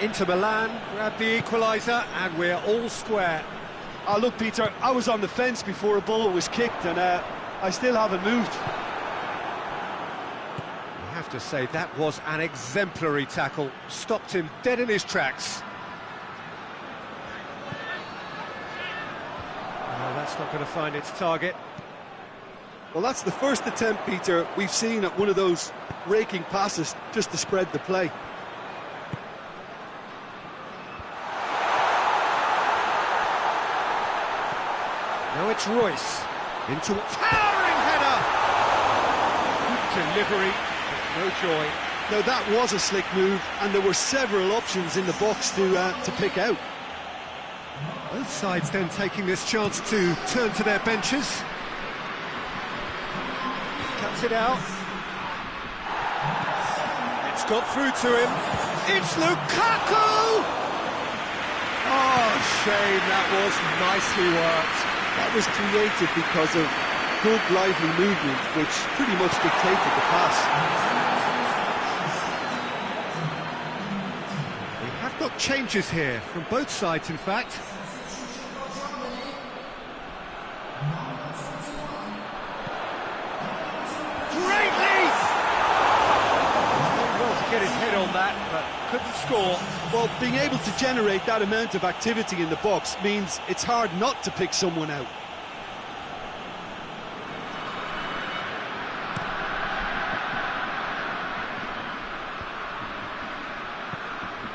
Inter Milan grab the equaliser, and we're all square. Oh, look, Peter, I was on the fence before a ball was kicked, and I still haven't moved. I have to say, that was an exemplary tackle. Stopped him dead in his tracks. Oh, that's not going to find its target. Well, that's the first attempt, Peter, we've seen at one of those raking passes just to spread the play. Now it's Royce, into a towering header! Good delivery, but no joy. Now that was a slick move, and there were several options in the box to pick out. Both sides then taking this chance to turn to their benches. Cuts it out. It's got through to him. It's Lukaku! Oh, shame, that was nicely worked. That was created because of good, lively movement, which pretty much dictated the pass. We have got changes here, from both sides, in fact. Great lead! Did well to get his head on that, but couldn't score. Well, being able to generate that amount of activity in the box means it's hard not to pick someone out.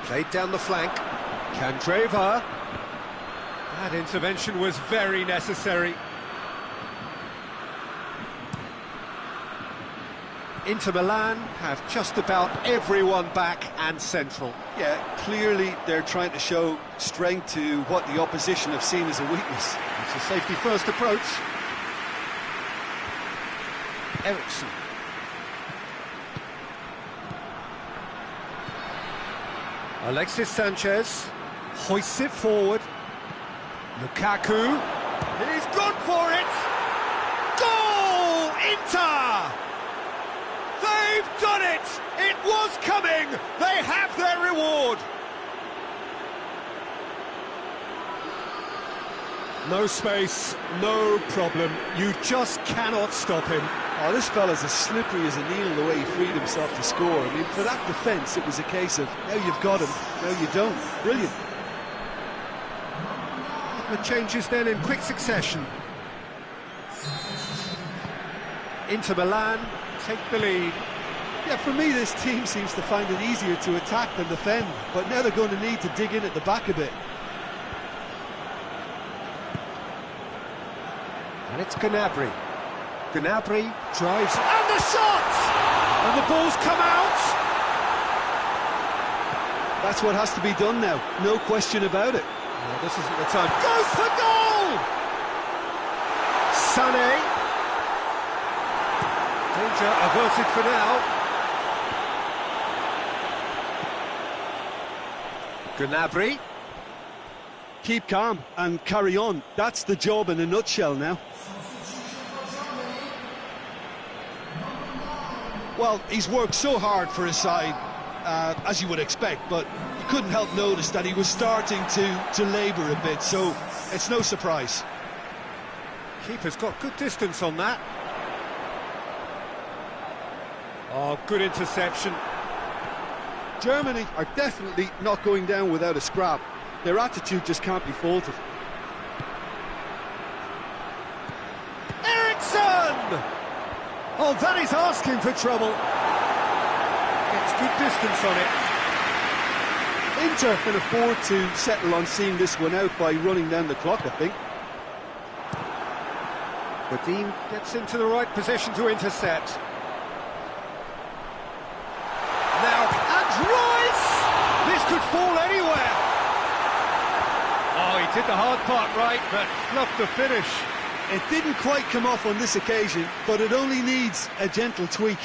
Played down the flank. Candreva. That intervention was very necessary. Inter Milan have just about everyone back and central. Yeah, clearly they're trying to show strength to what the opposition have seen as a weakness. It's a safety-first approach. Eriksson. Alexis Sanchez hoists it forward. Lukaku. He's gone for it! Goal! Inter! They've done it! It was coming! They have their reward! No space, no problem. You just cannot stop him. Oh, this fella's as slippery as a needle the way he freed himself to score. I mean, for that defence, it was a case of, now you've got him, now you don't. Brilliant. The changes then in quick succession. Inter Milan take the lead. Yeah, for me, this team seems to find it easier to attack than defend, but now they're going to need to dig in at the back a bit. And it's Gnabry. Gnabry drives, and the shot! And the ball's come out! That's what has to be done now, no question about it. Well, this isn't the time. Goes for goal! Sané. Danger averted for now. Gnabry. Keep calm and carry on. That's the job in a nutshell now. Well, he's worked so hard for his side, as you would expect, but you couldn't help notice that he was starting to labour a bit, so it's no surprise. Keeper's got good distance on that. Oh, good interception. Germany are definitely not going down without a scrap. Their attitude just can't be faulted. Eriksson! Oh, that is asking for trouble. Gets good distance on it. Inter can afford to settle on seeing this one out by running down the clock, I think. But Dean gets into the right position to intercept. Now, and Royce! This could fall anywhere! Oh, he did the hard part right, but fluffed the finish. It didn't quite come off on this occasion, but it only needs a gentle tweak.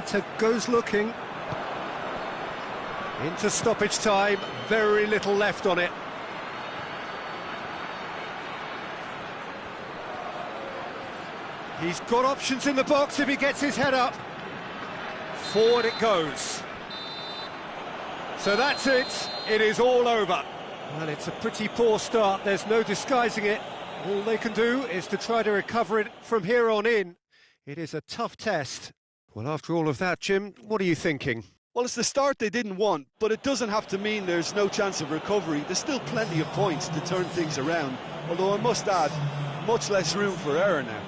Ginter goes looking. Into stoppage time, very little left on it. He's got options in the box if he gets his head up. Forward it goes. So that's it, it is all over. Well, it's a pretty poor start, there's no disguising it. All they can do is to try to recover it from here on in. It is a tough test. Well, after all of that, Jim, what are you thinking? Well, it's the start they didn't want, but it doesn't have to mean there's no chance of recovery. There's still plenty of points to turn things around, although I must add, much less room for error now.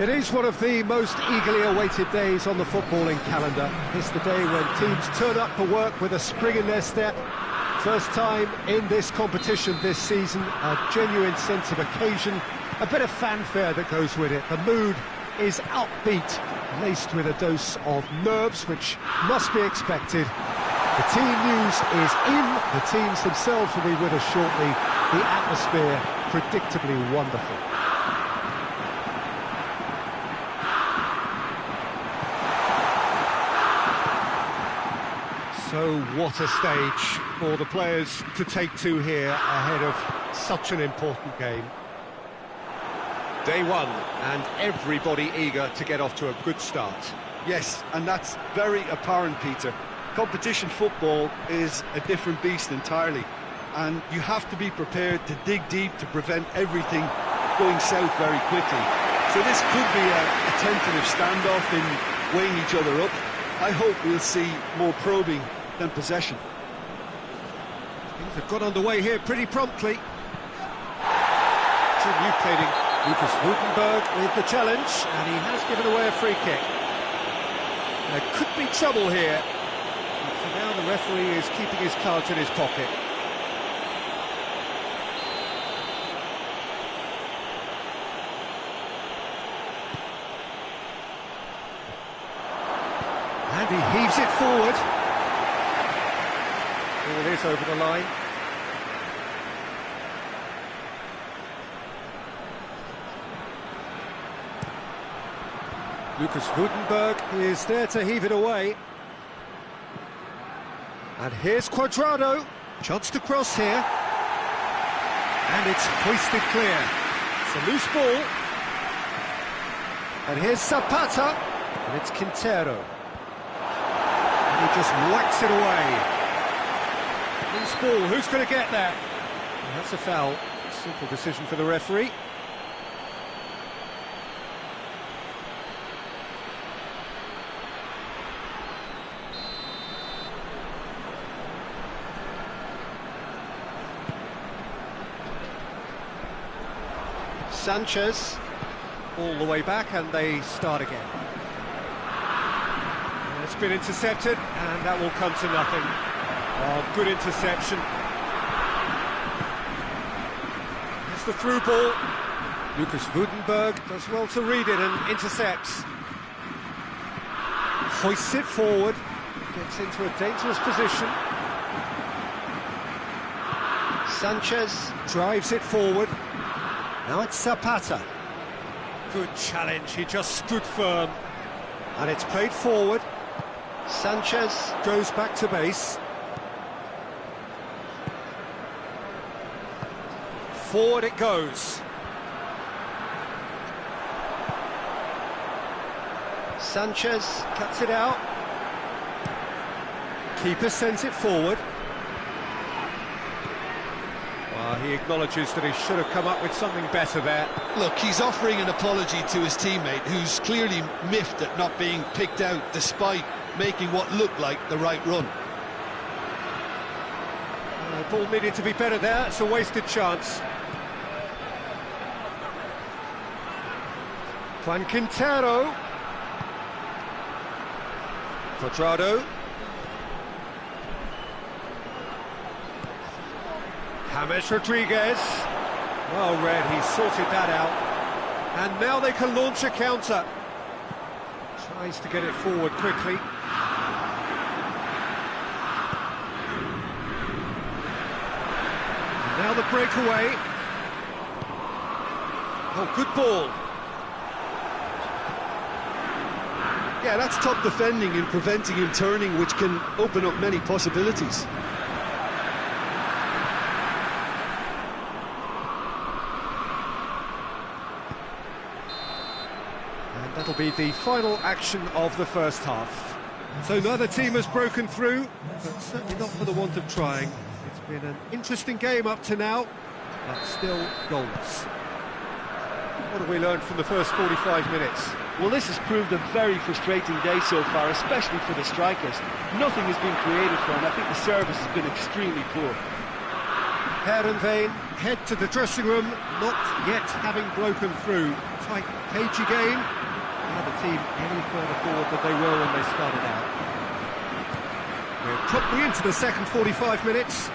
It is one of the most eagerly awaited days on the footballing calendar. It's the day when teams turn up for work with a spring in their step. First time in this competition this season, a genuine sense of occasion, a bit of fanfare that goes with it. The mood is upbeat, laced with a dose of nerves, which must be expected. The team news is in, the teams themselves will be with us shortly. The atmosphere predictably wonderful. So what a stage for the players to take to here ahead of such an important game. Day one, and everybody eager to get off to a good start. Yes, and that's very apparent, Peter. Competition football is a different beast entirely, and you have to be prepared to dig deep to prevent everything going south very quickly. So this could be a tentative standoff in weighing each other up. I hope we'll see more probing than possession. Things have got underway here pretty promptly. Chương, you've played in Lucas Woutenberg with the challenge, and he has given away a free kick. There could be trouble here, but for now the referee is keeping his cards in his pocket. And he heaves it forward. Ball is over the line. Lucas Woutenberg is there to heave it away. And here's Cuadrado. Chance to cross here. And it's hoisted clear. It's a loose ball. And here's Zapata. And it's Quintero. And he just whacks it away. Loose ball, who's going to get that? And that's a foul. Simple decision for the referee. Sanchez, all the way back, and they start again. And it's been intercepted, and that will come to nothing. Oh, good interception. It's the through ball. Lucas Woutenberg does well to read it and intercepts. Hoists it forward, gets into a dangerous position. Sanchez drives it forward. Now it's Zapata. Good challenge, he just stood firm. And it's played forward. Sanchez goes back to base. Forward it goes. Sanchez cuts it out. Keeper sends it forward. He acknowledges that he should have come up with something better there. Look, he's offering an apology to his teammate, who's clearly miffed at not being picked out despite making what looked like the right run. The ball needed to be better there, it's a wasted chance. Juan Quintero. Cuadrado. James Rodriguez. Well read, he sorted that out. And now they can launch a counter. Tries to get it forward quickly. And now the breakaway. Oh, good ball. Yeah, that's top defending and preventing him turning, which can open up many possibilities. That'll be the final action of the first half. So neither team has broken through, but certainly not for the want of trying. It's been an interesting game up to now, but still goalless. What have we learned from the first 45 minutes? Well, this has proved a very frustrating day so far, especially for the strikers. Nothing has been created for them. I think the service has been extremely poor. Heerenveen head to the dressing room, not yet having broken through. Tight, cagey game. The team any further forward than they were when they started out. We're promptly into the second 45 minutes.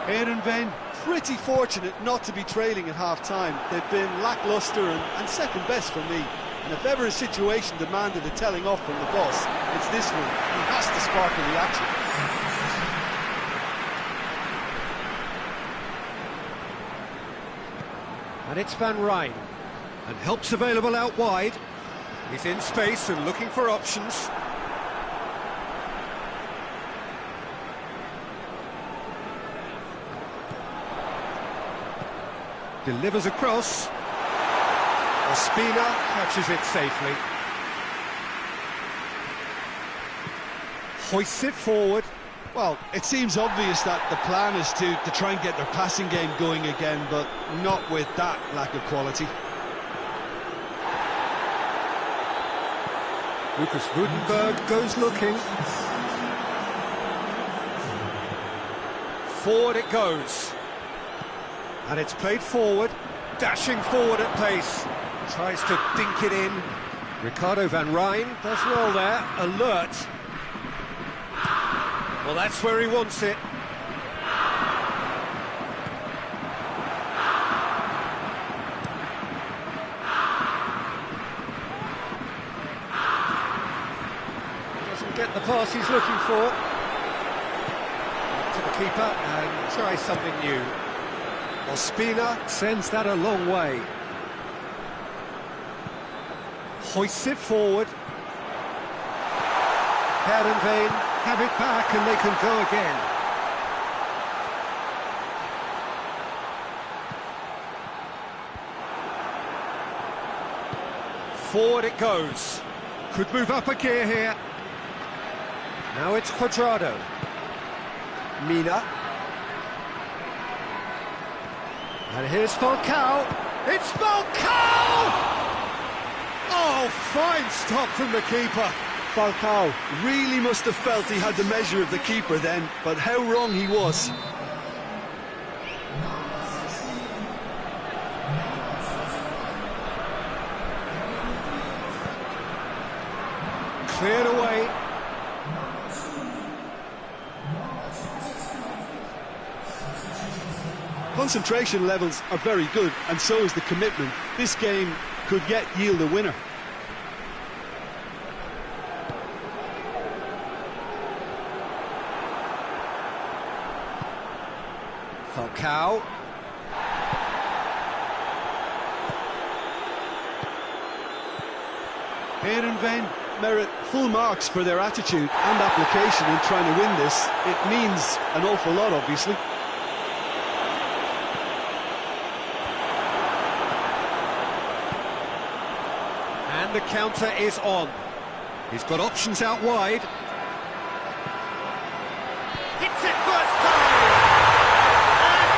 Heerenveen pretty fortunate not to be trailing at half-time. They've been lacklustre and second best for me. And if ever a situation demanded a telling off from the boss, it's this one. He has to spark a reaction. And it's Van Rijn. And help's available out wide. He's in space and looking for options. Delivers across. Ospina catches it safely. Hoists it forward. Well, it seems obvious that the plan is to try and get their passing game going again, but not with that lack of quality. Lucas Rudenberg goes looking. Forward it goes. And it's played forward. Dashing forward at pace. Tries to dink it in. Ricardo van Rijn does well there. Alert. Well, that's where he wants it. Doesn't get the pass he's looking for. Back to the keeper and try something new. Ospina sends that a long way. Hoists it forward. Heerenveen have it back and they can go again. Forward it goes. Could move up a gear here. Now it's Cuadrado. Mina. And here's Falcao. It's Falcao! Oh, fine stop from the keeper. Falcao really must have felt he had the measure of the keeper then, but how wrong he was. Cleared away. Concentration levels are very good, and so is the commitment. This game could yet yield a winner. Falcao. Heerenveen merit full marks for their attitude and application in trying to win this. It means an awful lot, obviously. And the counter is on. He's got options out wide. Hits it first time!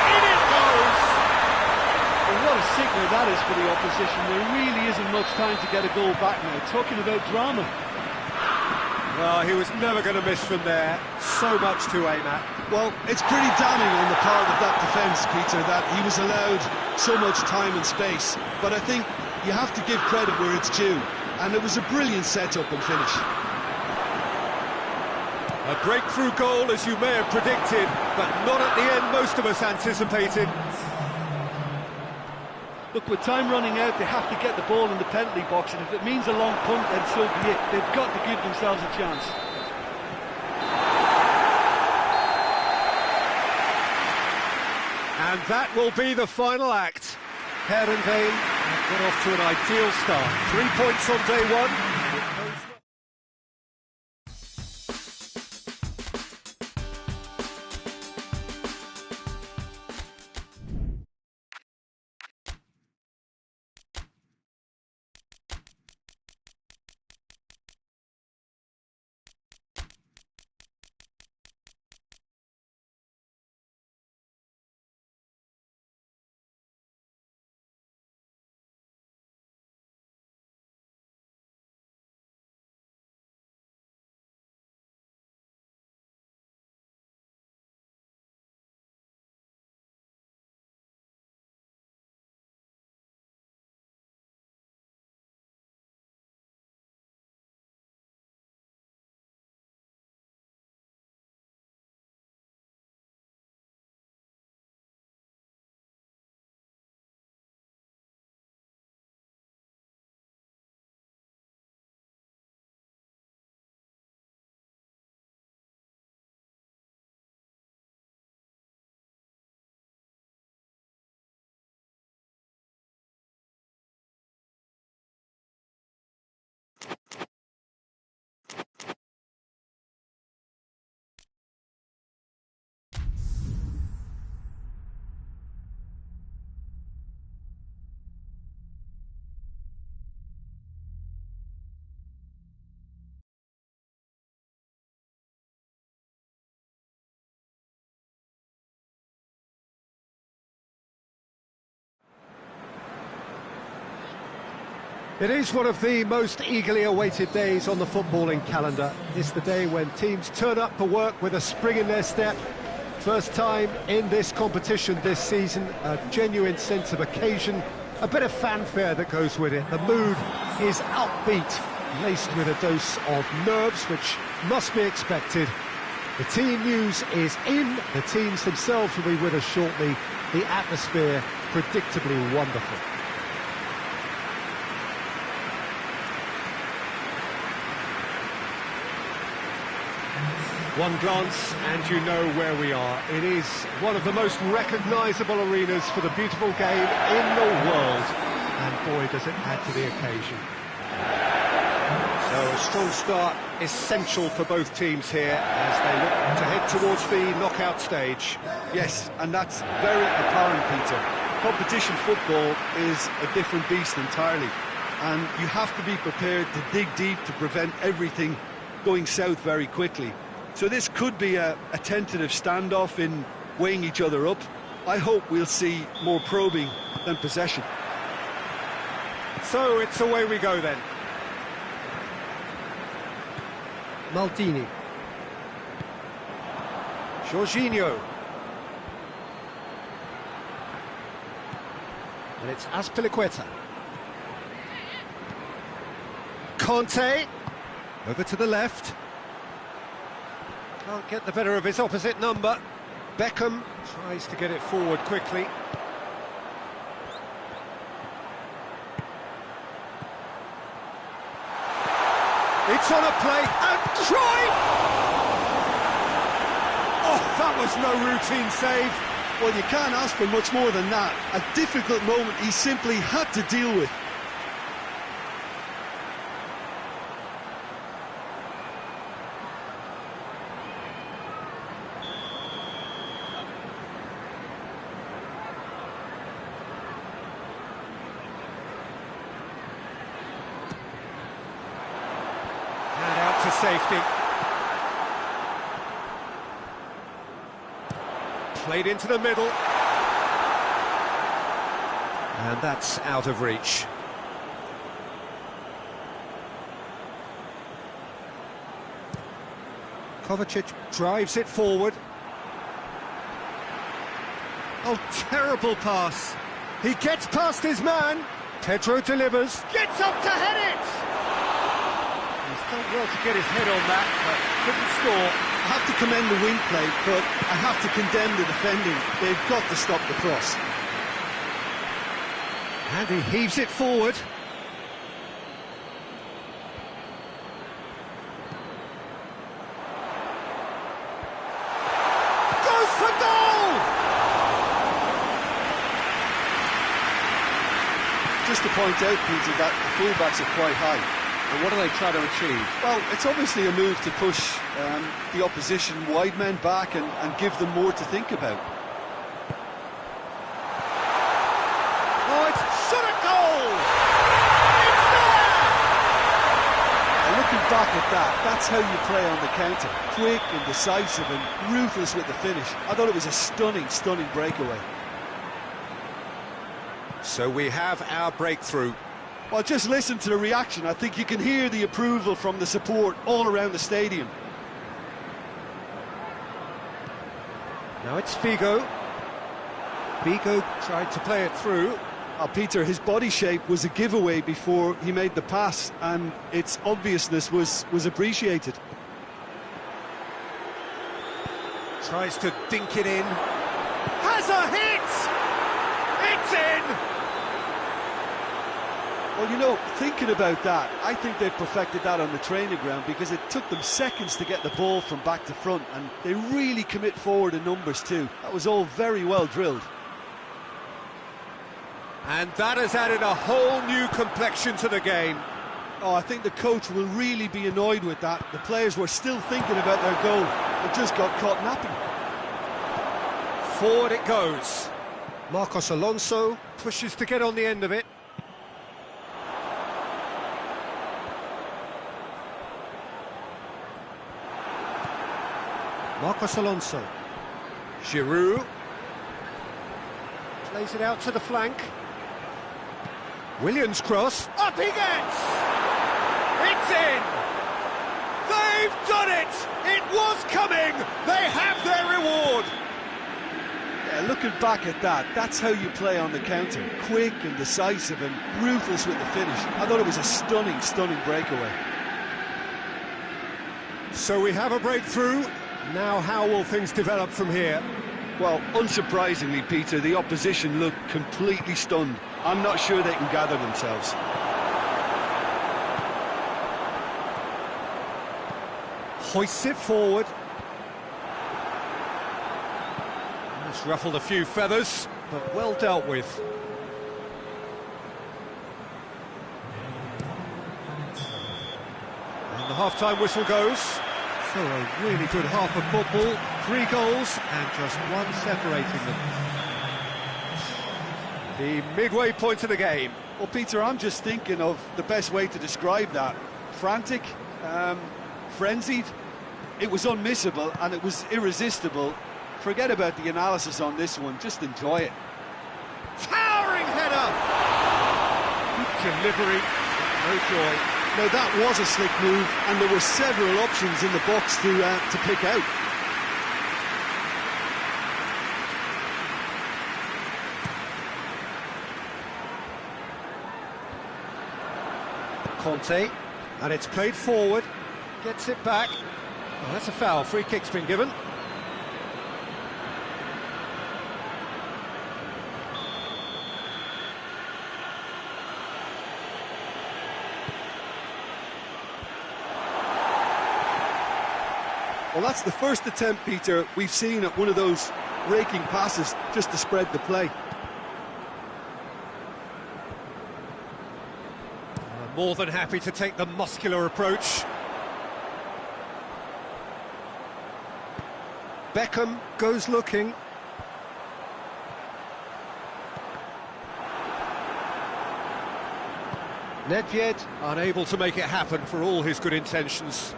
And in it goes! Well, what a signal that is for the opposition. There really isn't much time to get a goal back now. Talking about drama. Well, he was never going to miss from there. So much to aim at. Well, it's pretty damning on the part of that defence, Peter, that he was allowed so much time and space. But I think you have to give credit where it's due, and it was a brilliant set-up and finish. A breakthrough goal, as you may have predicted, but not at the end most of us anticipated. Look, with time running out, they have to get the ball in the penalty box, and if it means a long punt, then so be it. They've got to give themselves a chance. And that will be the final act. Heerenveen have got off to an ideal start. 3 points on day one. It is one of the most eagerly awaited days on the footballing calendar. It's the day when teams turn up for work with a spring in their step. First time in this competition this season, a genuine sense of occasion, a bit of fanfare that goes with it. The mood is upbeat, laced with a dose of nerves, which must be expected. The team news is in, the teams themselves will be with us shortly. The atmosphere predictably wonderful. One glance and you know where we are. It is one of the most recognisable arenas for the beautiful game in the world. And boy, does it add to the occasion. So a strong start essential for both teams here as they look to head towards the knockout stage. Yes, and that's very apparent, Peter. Competition football is a different beast entirely, and you have to be prepared to dig deep to prevent everything going south very quickly. So this could be a tentative standoff in weighing each other up. I hope we'll see more probing than possession. So it's away we go then. Maldini. Jorginho. And it's Azpilicueta. Conte. Over to the left. Can't get the better of his opposite number. Beckham tries to get it forward quickly. It's on a play, and Cruyff! Oh, that was no routine save. Well, you can't ask for much more than that. A difficult moment he simply had to deal with. To safety. Played into the middle. And that's out of reach. Kovacic drives it forward. Oh, terrible pass. He gets past his man. Pedro delivers. Gets up to head it! He's done well to get his head on that, but couldn't score. I have to commend the wing play, but I have to condemn the defending. They've got to stop the cross. And he heaves it forward. Goes for goal! Just to point out, Peter, that the fullbacks are quite high. And what are they trying to achieve? Well, it's obviously a move to push the opposition wide men back and give them more to think about. Oh, it's shot at goal! It's there! And looking back at that, that's how you play on the counter. Quick and decisive and ruthless with the finish. I thought it was a stunning, stunning breakaway. So we have our breakthrough. Well, just listen to the reaction. I think you can hear the approval from the support all around the stadium. Now it's Figo. Figo tried to play it through. Peter, his body shape was a giveaway before he made the pass, and its obviousness was appreciated. Tries to dink it in. Has a hit! It's in! Well, you know, thinking about that, I think they've perfected that on the training ground because it took them seconds to get the ball from back to front, and they really commit forward in numbers too. That was all very well drilled. And that has added a whole new complexion to the game. Oh, I think the coach will really be annoyed with that. The players were still thinking about their goal. They just got caught napping. Forward it goes. Marcos Alonso pushes to get on the end of it. Marcos Alonso. Giroud. Plays it out to the flank. Williams cross. Up he gets! It's in! They've done it! It was coming! They have their reward! Yeah, looking back at that, that's how you play on the counter. Quick and decisive and ruthless with the finish. I thought it was a stunning, stunning breakaway. So we have a breakthrough. Now how will things develop from here? Well, unsurprisingly, Peter, the opposition look completely stunned. I'm not sure they can gather themselves. Hoists it forward. It's ruffled a few feathers, but well dealt with. And the half-time whistle goes. So a really good half of football, 3 goals and just one separating them. The midway point of the game. Well, Peter, I'm just thinking of the best way to describe that. Frantic, frenzied. It was unmissable and it was irresistible. Forget about the analysis on this one, just enjoy it. Towering header! Good delivery, no joy. Now that was a slick move, and there were several options in the box to pick out. Conte, and it's played forward, gets it back. Oh, that's a foul, free kick's been given. Well, that's the first attempt, Peter, we've seen at one of those raking passes just to spread the play. More than happy to take the muscular approach. Beckham goes looking. Nedved unable to make it happen for all his good intentions.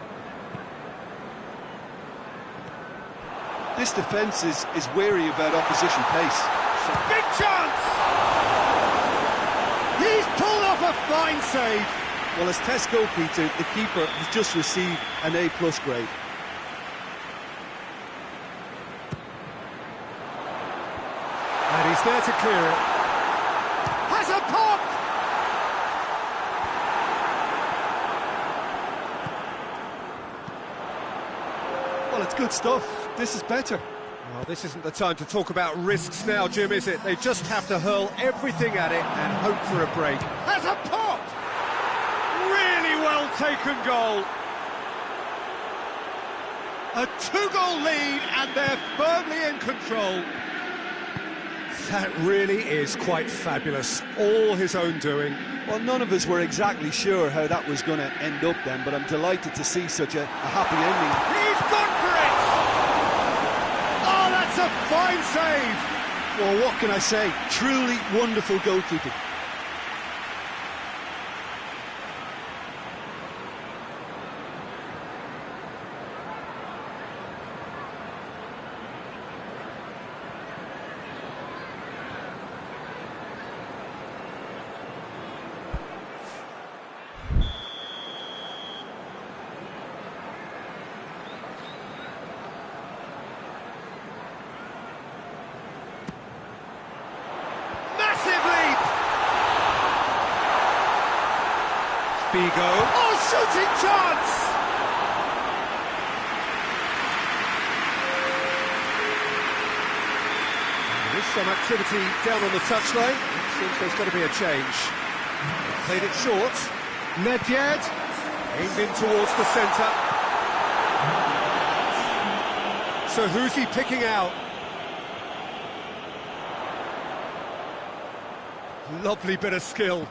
This defence is wary about opposition pace. Big chance! He's pulled off a fine save. Well, as tests go, Peter, the keeper has just received an A+ grade. And he's there to clear it. Has a pop! Well, it's good stuff. This is better. Well, this isn't the time to talk about risks now, Jim, is it? They just have to hurl everything at it and hope for a break. Has a pop! Really well taken goal. A 2-goal lead and they're firmly in control. That really is quite fabulous. All his own doing. Well, none of us were exactly sure how that was going to end up then, but I'm delighted to see such a happy ending. He's gone for it! Oh, that's a fine save! Well, what can I say? Truly wonderful goalkeeping. Figo. Oh, shooting chance! There is some activity down on the touchline. It seems there's got to be a change. Played it short. Nedved aimed in towards the centre. So who's he picking out? Lovely bit of skill.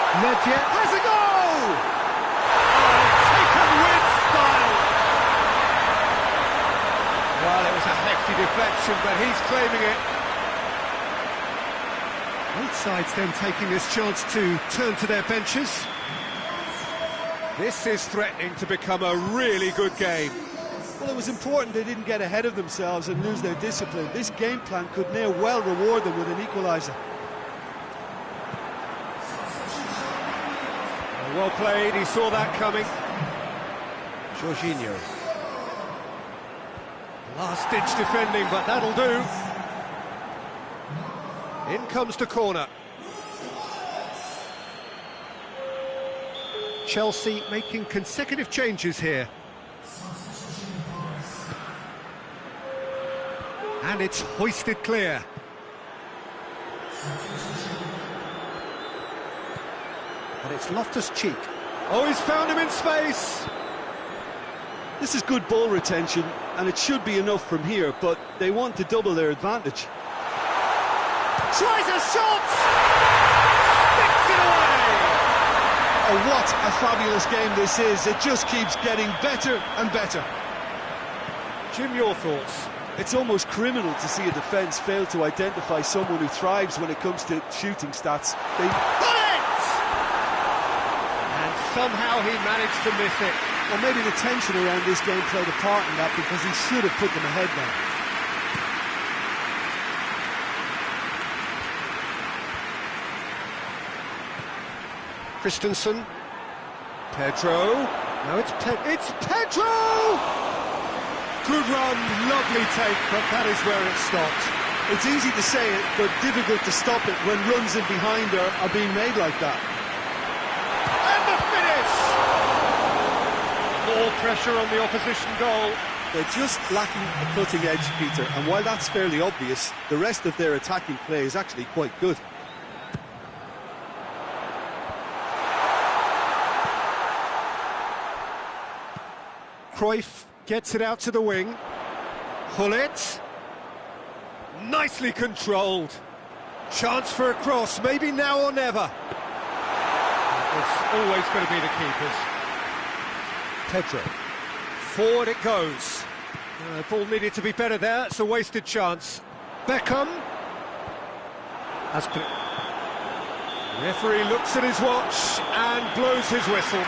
Nedved has a goal! Oh, taken with style! Well, it was a hefty deflection, but he's claiming it. Both sides then taking this chance to turn to their benches. This is threatening to become a really good game. Well, it was important they didn't get ahead of themselves and lose their discipline. This game plan could near well reward them with an equaliser. Well played, he saw that coming. Jorginho. Last-ditch defending, but that'll do. In comes the corner. Chelsea making consecutive changes here. And it's hoisted clear. And it's Loftus-Cheek. Oh, he's found him in space! This is good ball retention, and it should be enough from here, but they want to double their advantage. Tries a shot! Sticks it away! Oh, what a fabulous game this is. It just keeps getting better and better. Jim, your thoughts? It's almost criminal to see a defence fail to identify someone who thrives when it comes to shooting stats. They got it! And somehow he managed to miss it. Well, maybe the tension around this game played a part in that, because he should have put them ahead now. Christensen. Pedro. No, it's Pedro! Good run, lovely take, but that is where it stopped. It's easy to say it, but difficult to stop it when runs in behind are being made like that. And the finish! More pressure on the opposition goal. They're just lacking a cutting edge, Peter, and while that's fairly obvious, the rest of their attacking play is actually quite good. Cruyff gets it out to the wing. Hullet. Nicely controlled. Chance for a cross, maybe now or never. It's always going to be the keepers. Pedro. Forward it goes. Ball needed to be better there, it's a wasted chance. Beckham. Referee looks at his watch and blows his whistle.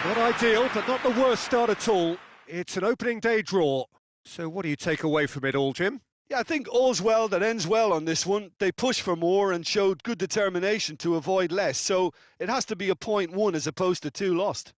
Not ideal, but not the worst start at all. It's an opening day draw. So what do you take away from it all, Jim? Yeah, I think all's well that ends well on this one. They pushed for more and showed good determination to avoid less, so it has to be a point won as opposed to 2 lost.